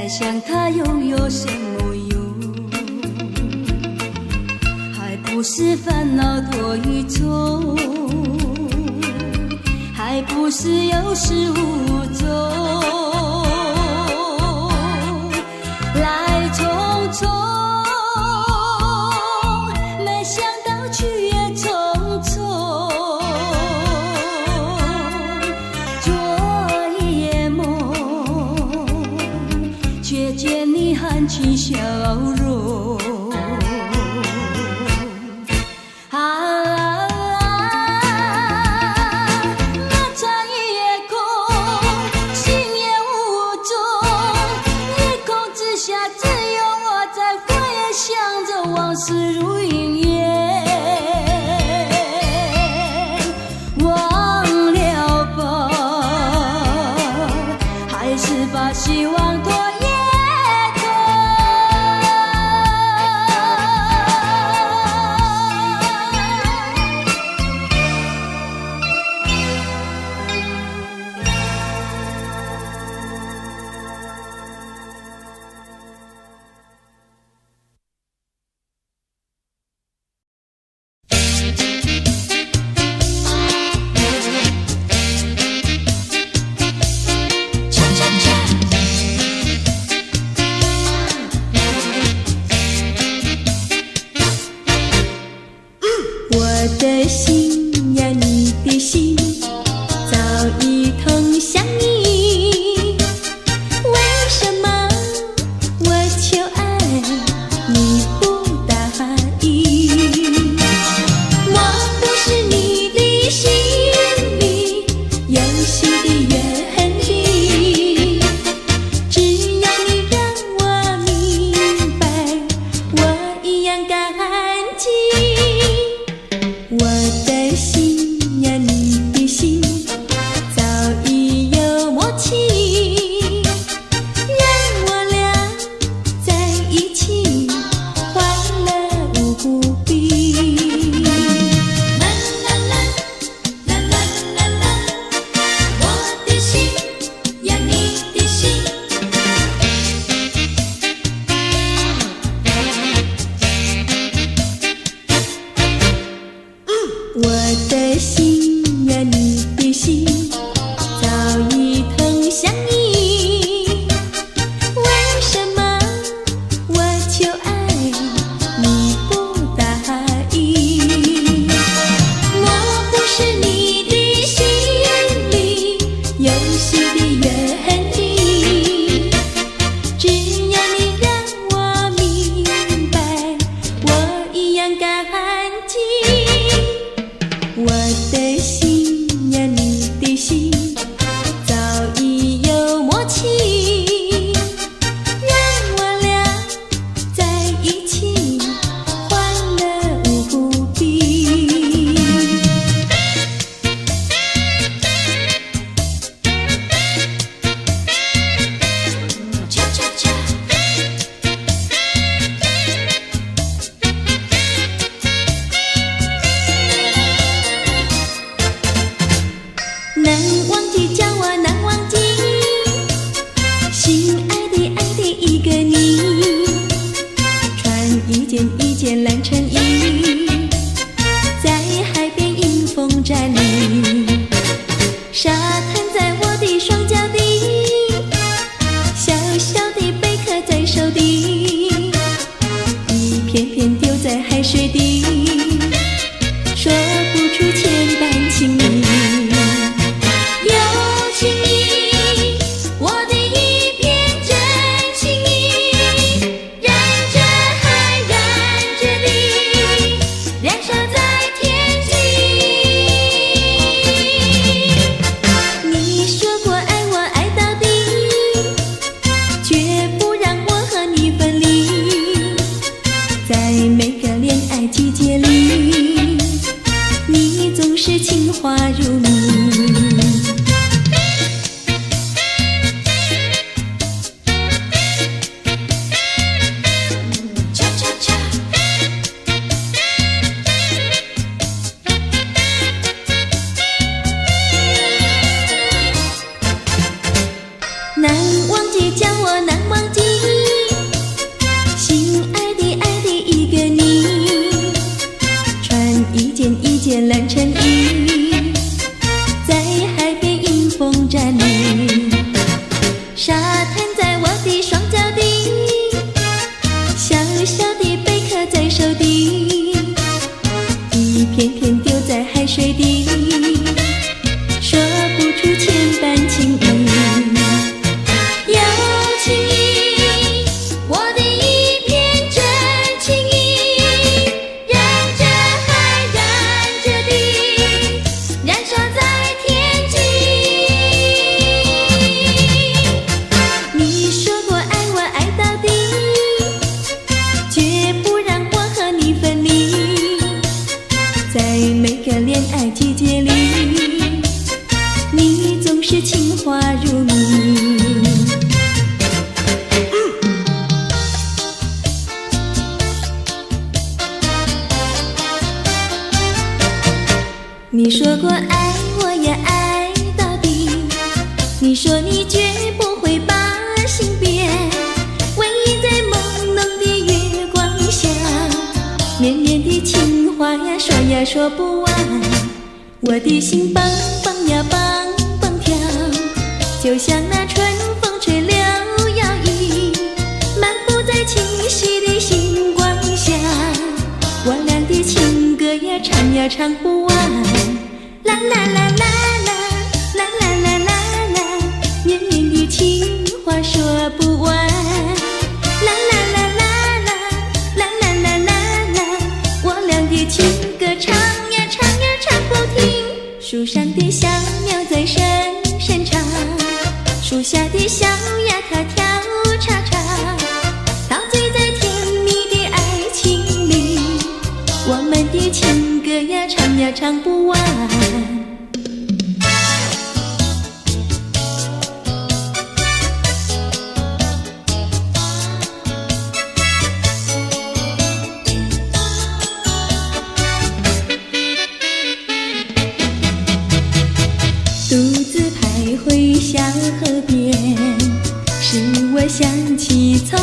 想他又有什么用？还不是烦恼多与重，还不是有始无终，来匆匆，没想到去也匆匆，做一夜梦，却见你含情笑容。那场夜空，心也无踪，夜空之下只有我在回想着往事如云烟，忘了吧，还是把希望拖延。心爱的一个你，穿一件蓝衬衣，在海边迎风站立，沙滩在我的双脚底，小小的贝壳在手底，一片片丢在海水底，说不出千般情意。有情意，我的一片真情意，燃着海，燃着地，燃烧在天际。你说过爱我爱到底，绝不让我和你分离，在每个恋爱季节里，你总是情话如蜜。恰恰恰，难忘记叫我难忘记，心爱的一个你，穿一件蓝衬衣，在海边迎风站立，沙滩在我的双脚底，小小的贝壳在手底，一片片丢在海水底，说不出千般情意。有情意，我的一片真情意，燃着海，燃着地，燃烧在天际。你说过爱我爱到底，绝不让我和你分离，在每个恋爱季节里，你总是情话如蜜。你说过爱我也爱到底，你说你绝不会把心变，唯一在朦胧的月光下，绵绵的情话呀说呀说不完，我的心蹦蹦呀蹦蹦跳，就像那春风吹柳摇曳，漫步在清晰的星光下，我俩的情歌呀唱呀唱不完，啦啦啦啦啦啦啦啦啦啦，绵绵的情话说不完，啦啦啦啦啦啦啦啦啦啦，我俩的情歌唱呀唱呀唱不停，树上的小鸟在声声唱，树下的小鸭它跳叉叉，陶醉在甜蜜的爱情里，我们的情歌呀唱呀唱不完。独自徘徊小河边，使我想起从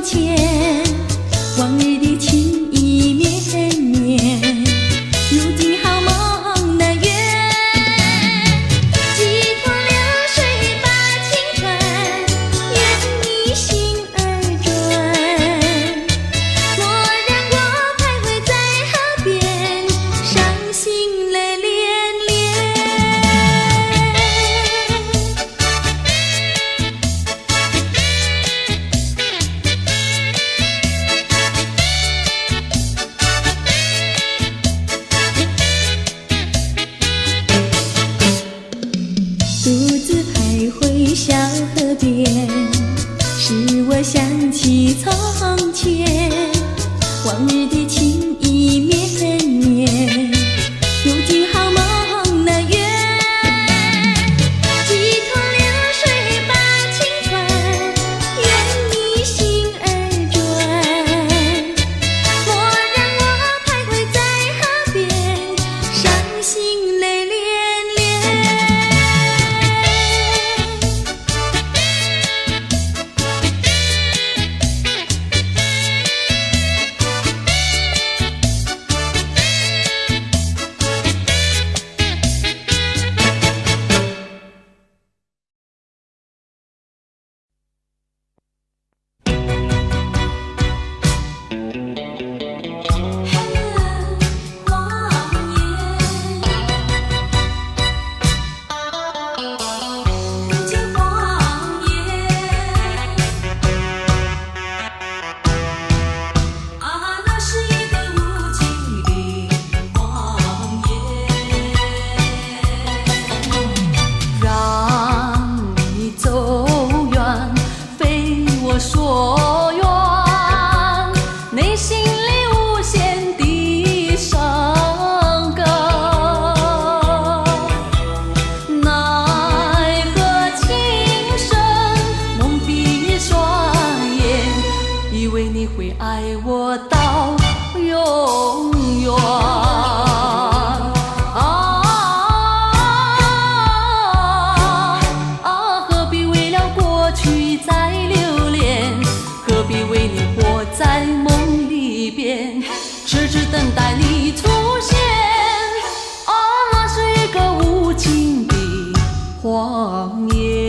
前，往日的情意绵绵，如今好梦难圆，几托流水把情传，愿你心儿转，莫让我徘徊在河边，伤心泪涟涟。独自徘徊小河边，使我想起从前，往日的情意绵绵，如今好梦难圆，几托流水把情传，愿你心儿转，莫让我徘徊在河边，伤心泪涟涟。爱我到永远。何必为了过去再留恋？何必为你活在梦里边，痴痴等待你出现？那是一个无情的谎言。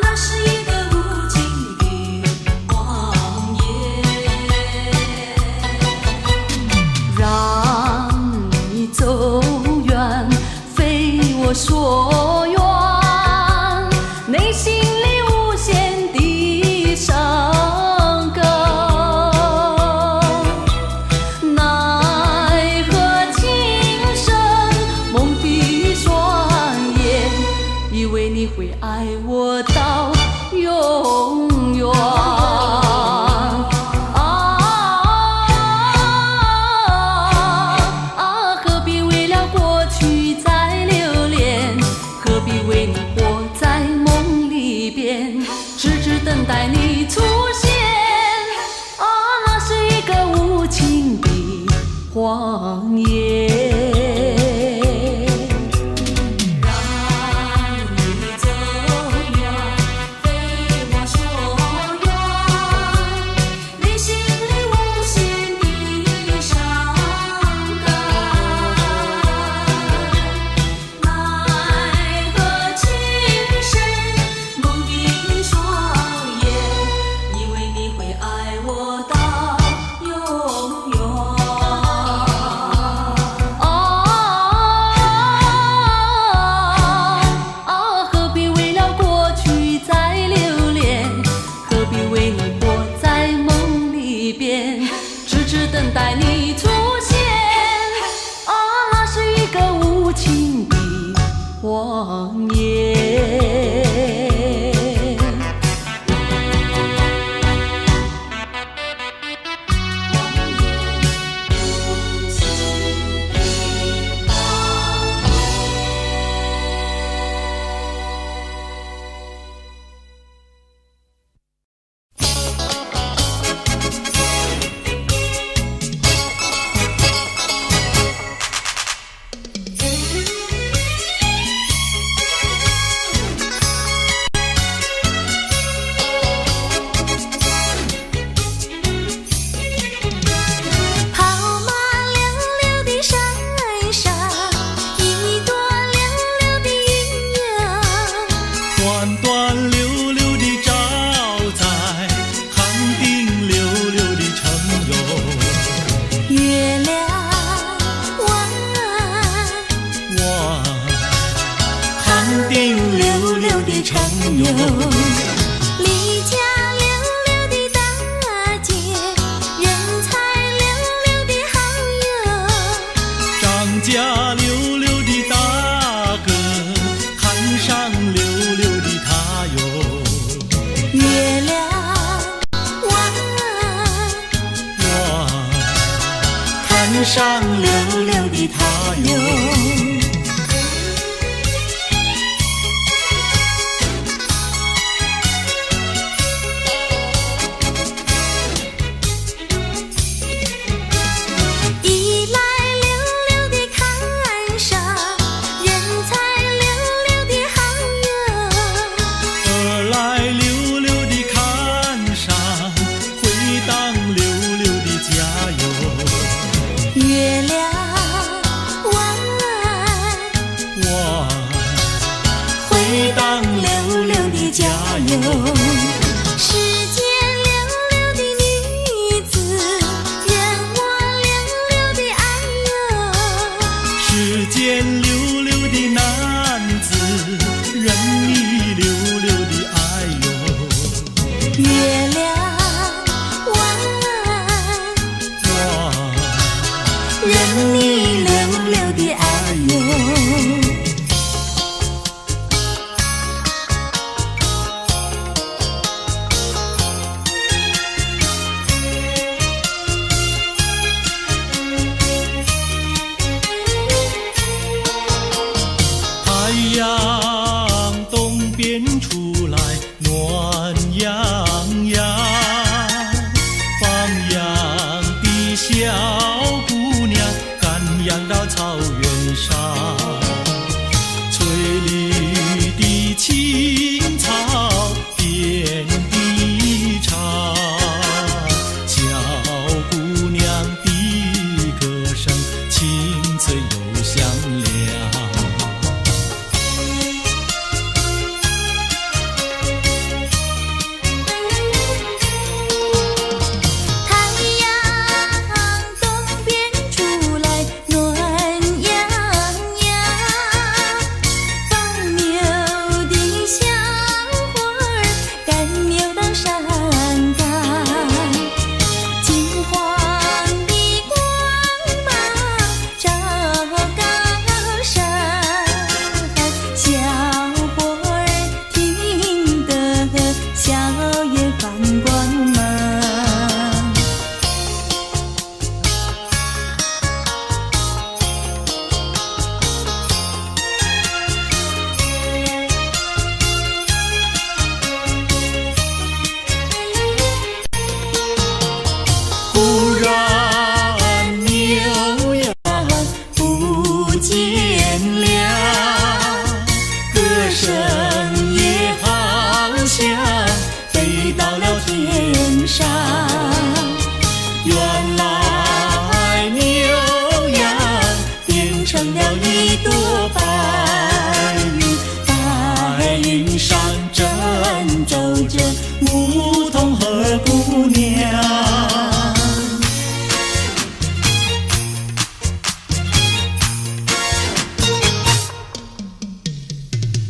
那是一个无情的谎言，让你走远，非我所愿，内心里无限的伤感。奈何情深梦闭双眼，以为你会爱我到永远。何必为了过去再留恋？何必为你活在梦里边，痴痴等待你出现？那是一个无情的谎言。痴痴等待你出现，那是一个无情的谎言。离家溜溜的大姐，人才溜溜的好友，张家溜溜的大哥，看上溜溜的他哟。月亮弯，我看上溜溜的他哟。月亮弯，我回荡溜溜的家哟。世间溜溜的女子，任我溜溜的爱哟。世间溜溜的男子，任你溜溜的爱哟。月亮弯，我任你溜溜的爱哟。太阳东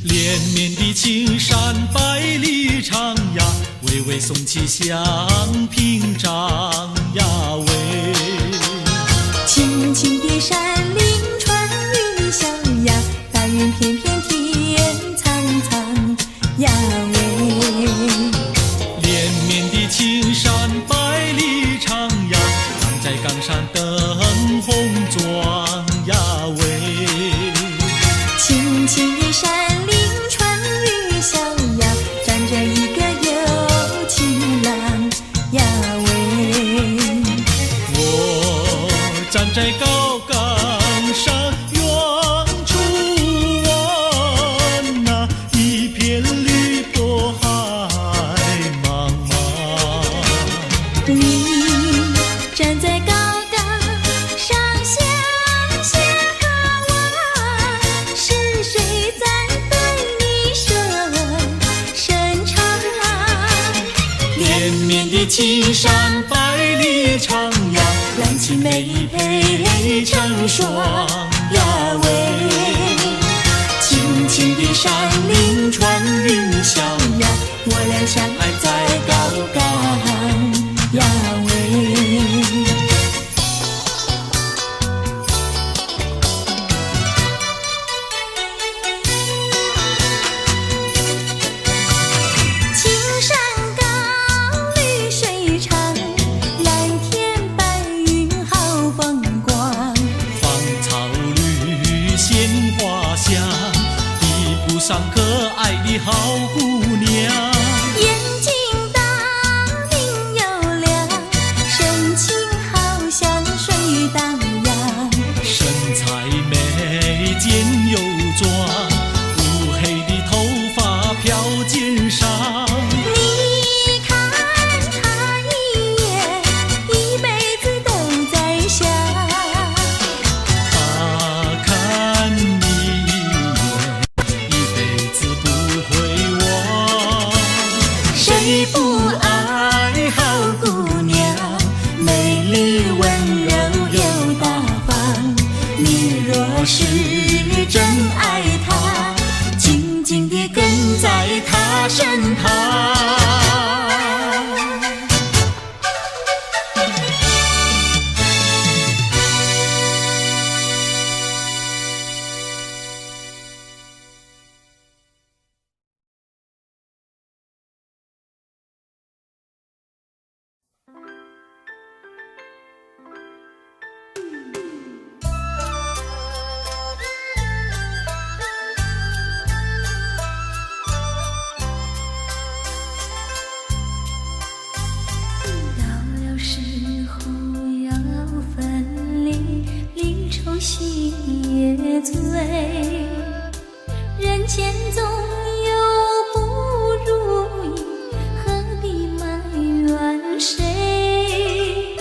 连绵的青山百里长呀，巍巍耸起像屏障呀喂。青青的山岭穿云霄呀，白云片片天苍苍呀喂。连绵的青山百里长呀，岗在岗上灯红妆呀喂。青青的山岭穿云霄呀，站着一个有情郎呀喂。我站在高岗上，远处望那一片绿波海茫茫。你站在高岗上向下看望，是谁在对你深长？连绵的青山百里长呀，蓝旗美配成双呀喂。青青的山岭穿云霄呀，我俩相爱在高岗呀喂。青山高，绿水长，蓝天白云好风光。芳草绿，鲜花香，一步上可爱的好姑娘。眼睛大，明又亮，神情好像水荡漾。身材美，肩又壮，乌黑的头发飘肩上。你看他一眼，一辈子都在想。他看你一眼，一辈子不会忘。谁不爱好姑娘？美丽温柔又大方。你若是真爱她，紧紧地跟在她身旁。到了时候要分离，离愁心也醉。人间总有不如意，何必埋怨谁？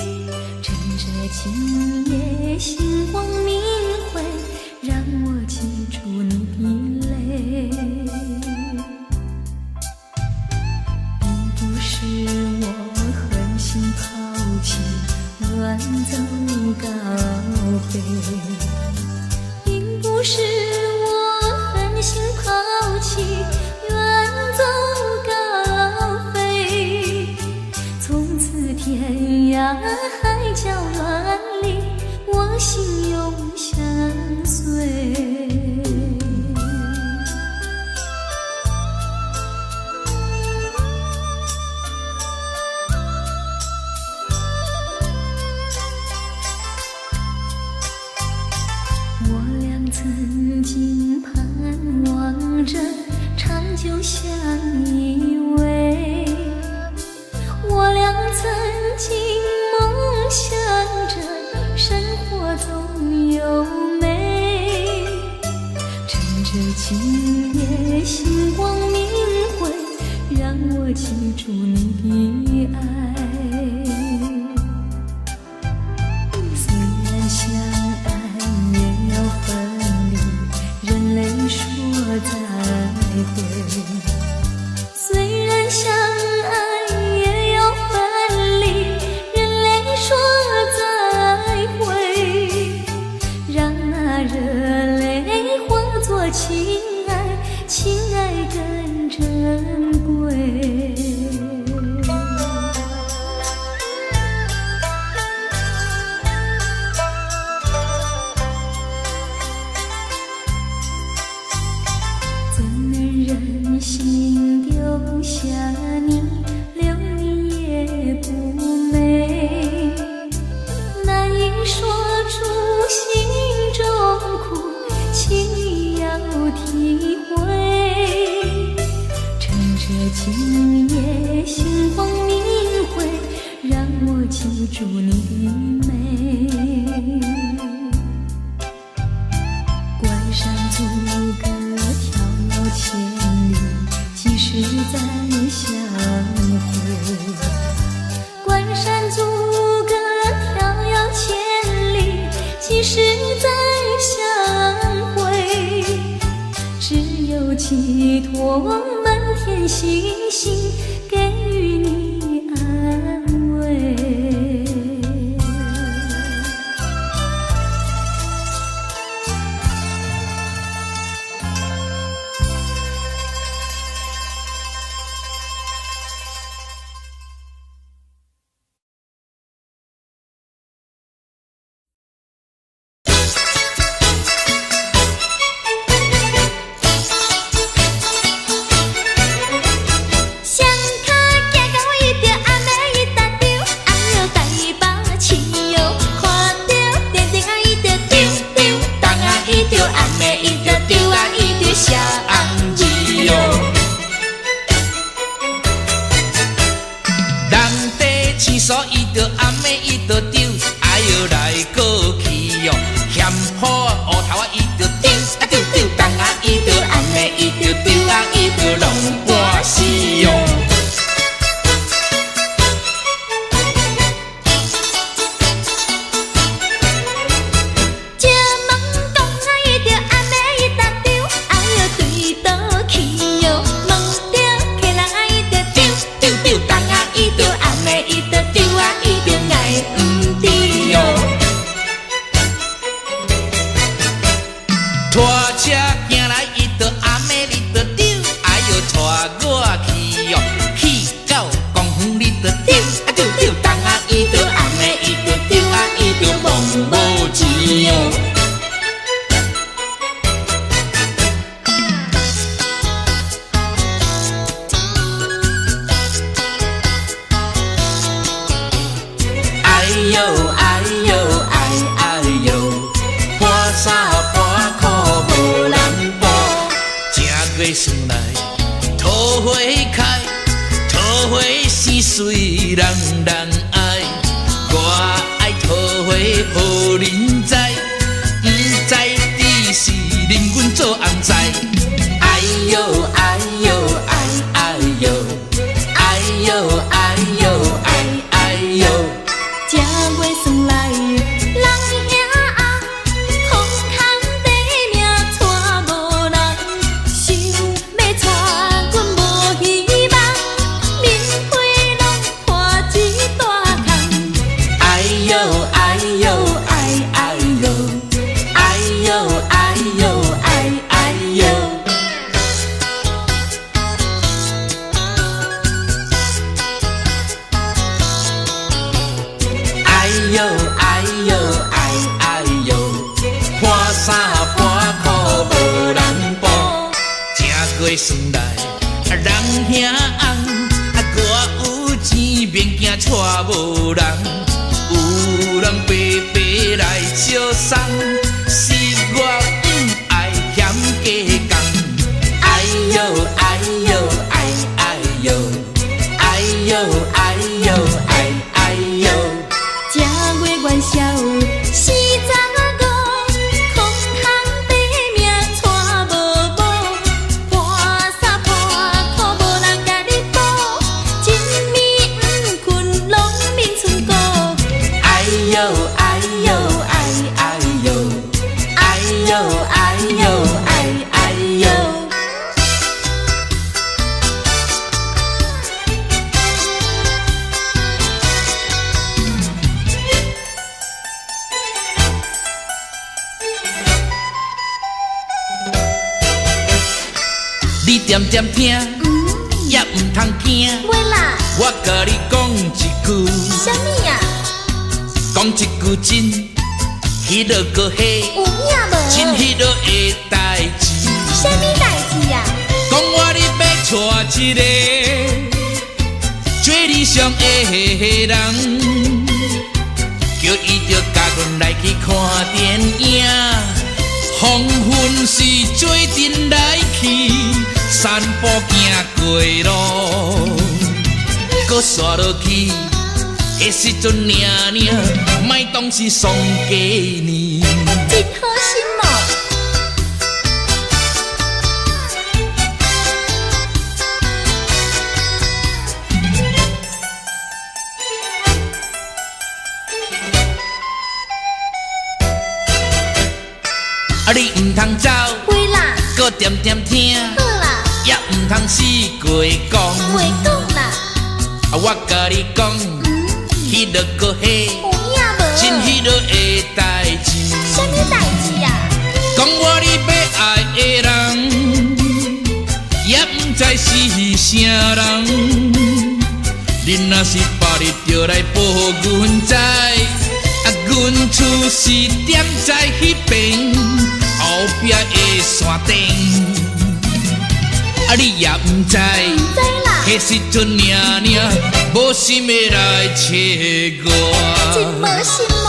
趁着今夜星光明辉，让我记住你的泪。并不是我狠心抛弃，远走高飞。并不是我狠心抛弃，远走高飞。从此天涯海角远离，我心永相随。我俩曾经盼望着长久相依偎，我俩曾经梦想着生活总有美。趁着今夜星光明辉，让我记住你的爱。虽然相爱也要分离，人类说再会。虽然相爱也要分离，人类说再会。让那热泪化作情爱，情爱更珍贵。怎能忍心丢下你，留你也不美，难以说出心中苦，请你要体会。趁着今夜星光明辉，让我记住你的美。关山阻隔迢千里，几时再相会？关山阻隔迢千里，几时再相会？只有寄托满天星星，给予你安慰。所以着暗暝伊着丢，哎哟来过去哟，嫌好乌头伊着丢，丢丢东伊着暗暝伊着丢，伊着拢半死哟。拖车行来，伊着暗暝，你着丢，哎哟，带我去哟，去到公园你着丢，丢丢东伊着暗暝，伊着丢，伊着忙无钱哟。哎呦哎呦哎哎呦，破衫破裤无人补，正月算来桃花开，桃花鲜水人人爱，我爱桃花予人知，不知只是令阮做红菜。哎呦哎呦哎哎呦，哎呦哎呦哎哎呦。正月算来，人兄红，空空地命带无人，想要带阮无希望，面皮拢破一大空。哎呦哎呦哎哎呦，哎呦哎呦哎哎呦。哎呦哎呦哎哎呦，破衫破裤无人补，正月算来人兄红，我有钱免惊带无人，有人白白来相送，是我不爱嫌加工。哎呦哎呦哎哎呦，哎呦哎呦哎哎呦。正月元宵四十五，空空地命带无某，破衫破裤无人甲你补，一暝不困拢眠床孤。哎呦哎呦哎哎呦。你点点听，也唔通惊。袂啦，我甲你讲一句，啥物啊？讲一句真，迄落个嘿，有影无？真迄落的代志。啥物代志啊？讲我你要娶一个最理想的人，叫伊着甲阮来去看电影。黄昏时做阵来去，散步行过路，搁刷落去的时阵，莫当是送给你。真好心哦！啊，你唔通走，会啦，搁点点听，好啦，也唔通死过讲。袂讲啦，啊，我甲你讲，迄落个嘿，有影无？真迄落的代志。啥物代志啊？讲我你要爱的人，也唔知是啥人。你若是别日就来报阮知，啊，阮厝是踮在迄边后壁的山顶。啊，你也唔知，知啦，迄时阵无心要来找我。真无心哦！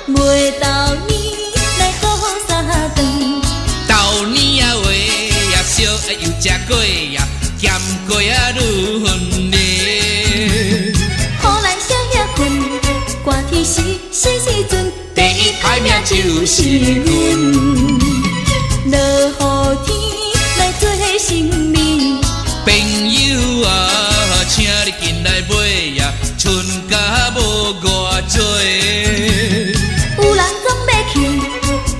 袂到年来好三顿，豆年啊话呀烧啊又食过呀，咸过啊轮咧。好咱少遐困，寒天时时阵，第一歹命就是阮。落雨天来做生命，朋友啊，请你进来买呀，剩甲无偌多。有人总要去，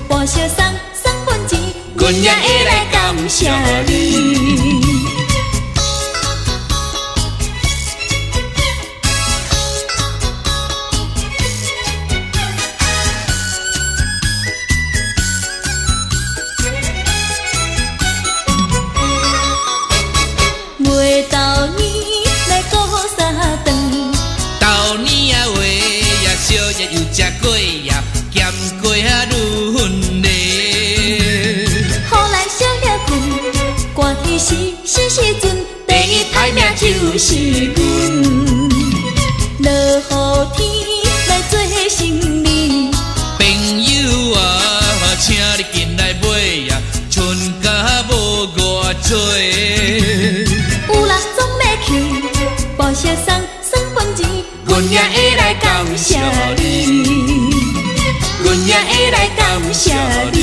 跋小送份钱，阮也会来感谢你。袂到年来过三顿，豆年啊话呀烧呀又食过呀，咸过啊轮咧。好咱少遐困，寒天时时阵，第一歹命就是阮。落雨天来做生命，朋友啊，请你进来买呀，剩甲无偌多。有人总要去，跋小送份钱，阮也会来感谢你，阮也会来感谢你。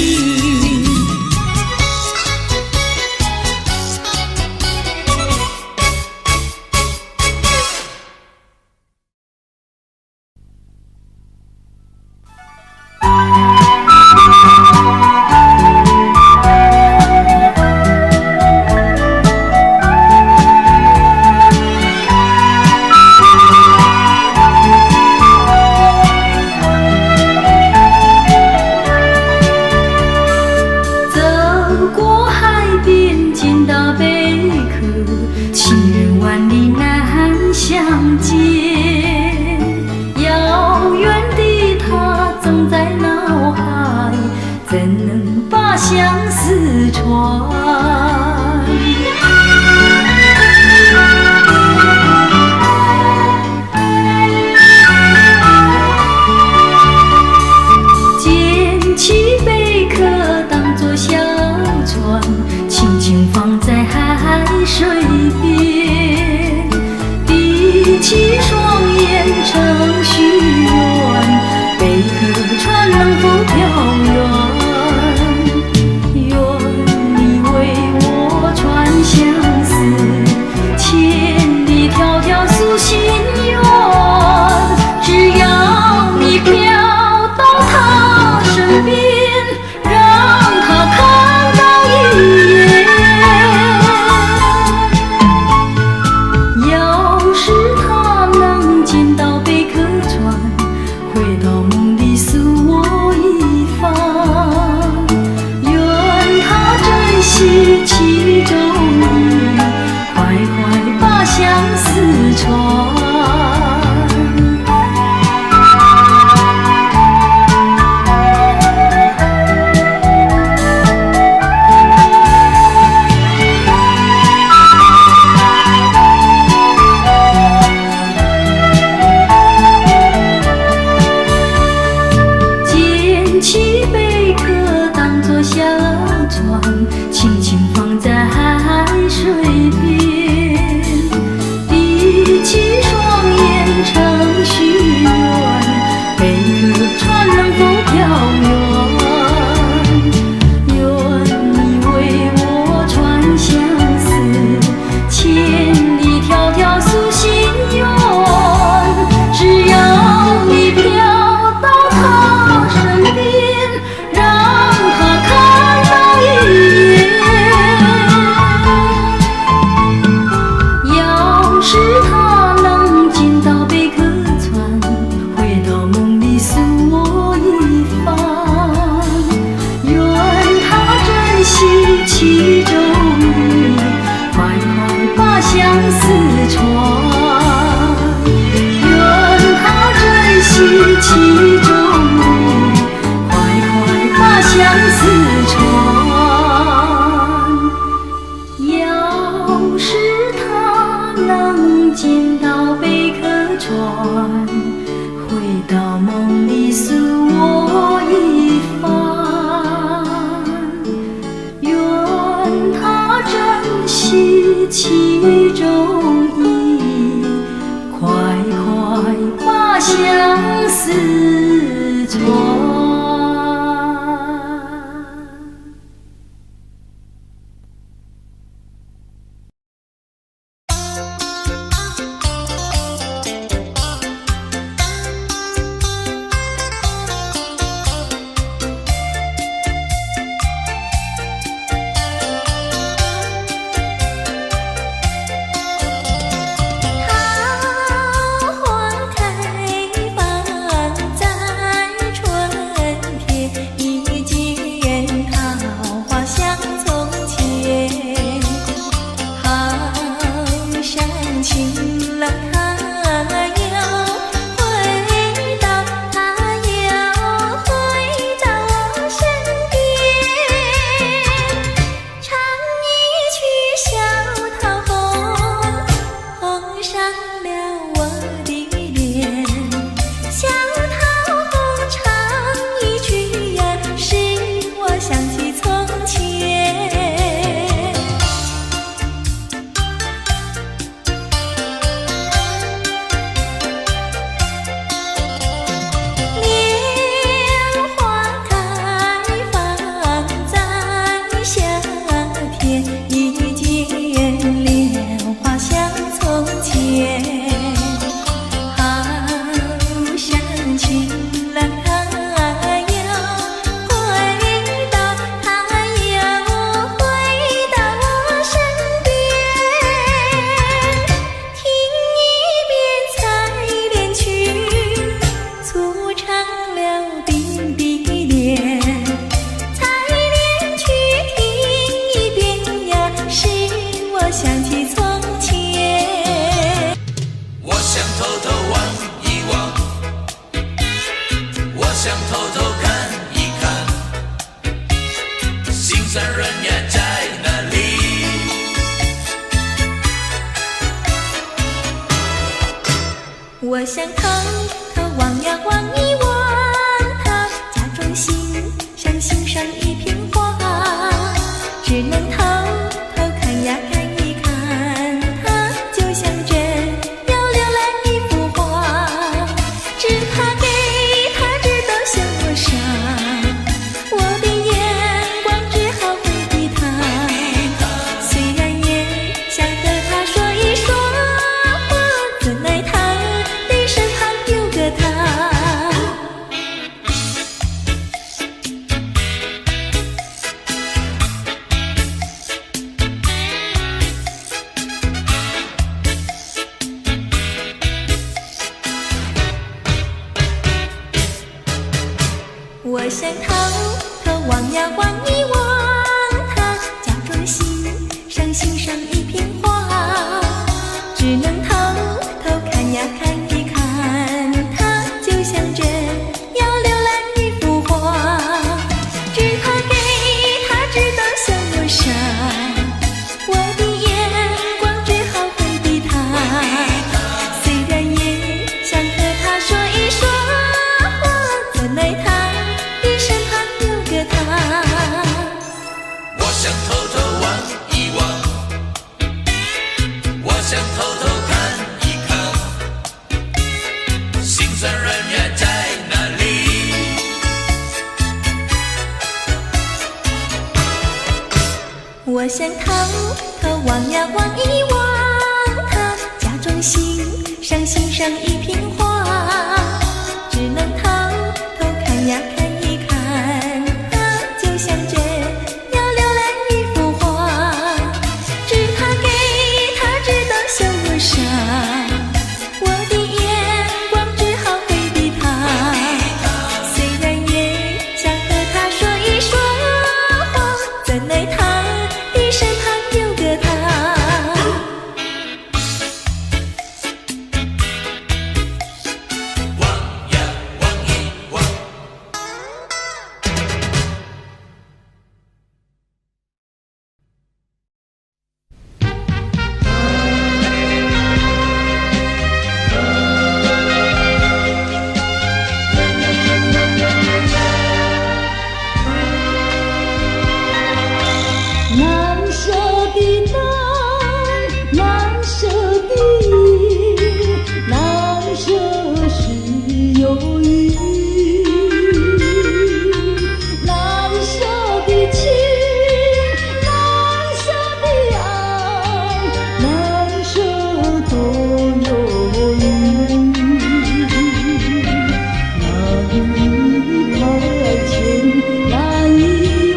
捡起贝壳当作小船，轻轻放在海水边，闭起双眼程序员，贝壳船能否飘远？愿你为我传相思，千里迢迢诉心愿。只要你飘到他身边，让他看到一眼。要是他能见到贝壳船，回到梦里诉我一番。愿他珍惜其中意，快快把相思传。愿他珍惜其中意，快快把相思传。要是他能见到贝壳船，回到梦里诉我一番。愿他珍惜其中意，快快把相思传。桃花开放在春天，一见桃花香从前。好山情了，他要回到，他要回到我身边，唱一曲小桃红，红上了我的脸。小桃红唱一曲呀，使我想起从前。莲花开放在夏天，一见莲花香从前。好山情了，他要回到，他要回到我身边，听一遍采莲曲，促唱了鬓的脸。采莲曲听一遍呀，使我想起从前。我想偷偷望一望，我想偷偷看一看，心上人呀在哪里？我想偷偷望呀望一望他，假装欣赏一片花，只能偷偷看呀看一看他，就像真要浏览一幅画，只怕给他知道向我傻，我的眼光只好回避他。虽然也想和他说一说话，怎奈他的身旁有个他。头望呀望一望他，假装欣赏一片花，只能偷偷看呀看一看他，就像这要浏览一幅画，只怕给他知道笑我傻，我的眼光只好回避他，虽然也想和他说一说话，怎奈他的身旁有个他。难舍的灯，难舍的影，难舍是忧郁，难舍的情，难舍的爱，难舍多忧郁，难以排遣，难以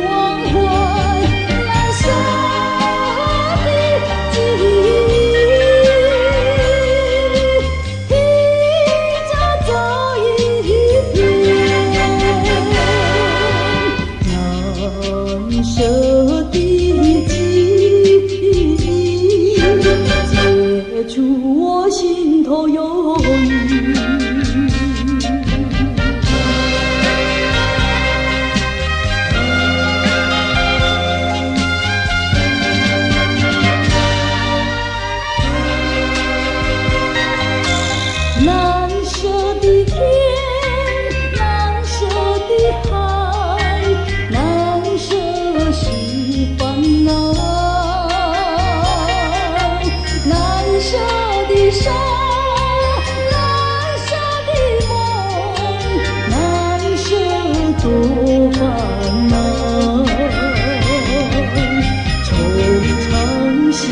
忘怀。难舍的记忆，一家走一遍。难舍的记忆，解除我心头忧郁。难舍的天，难舍的海，难舍是烦恼，难舍的伤，难舍的梦，难舍多烦恼，惆怅心。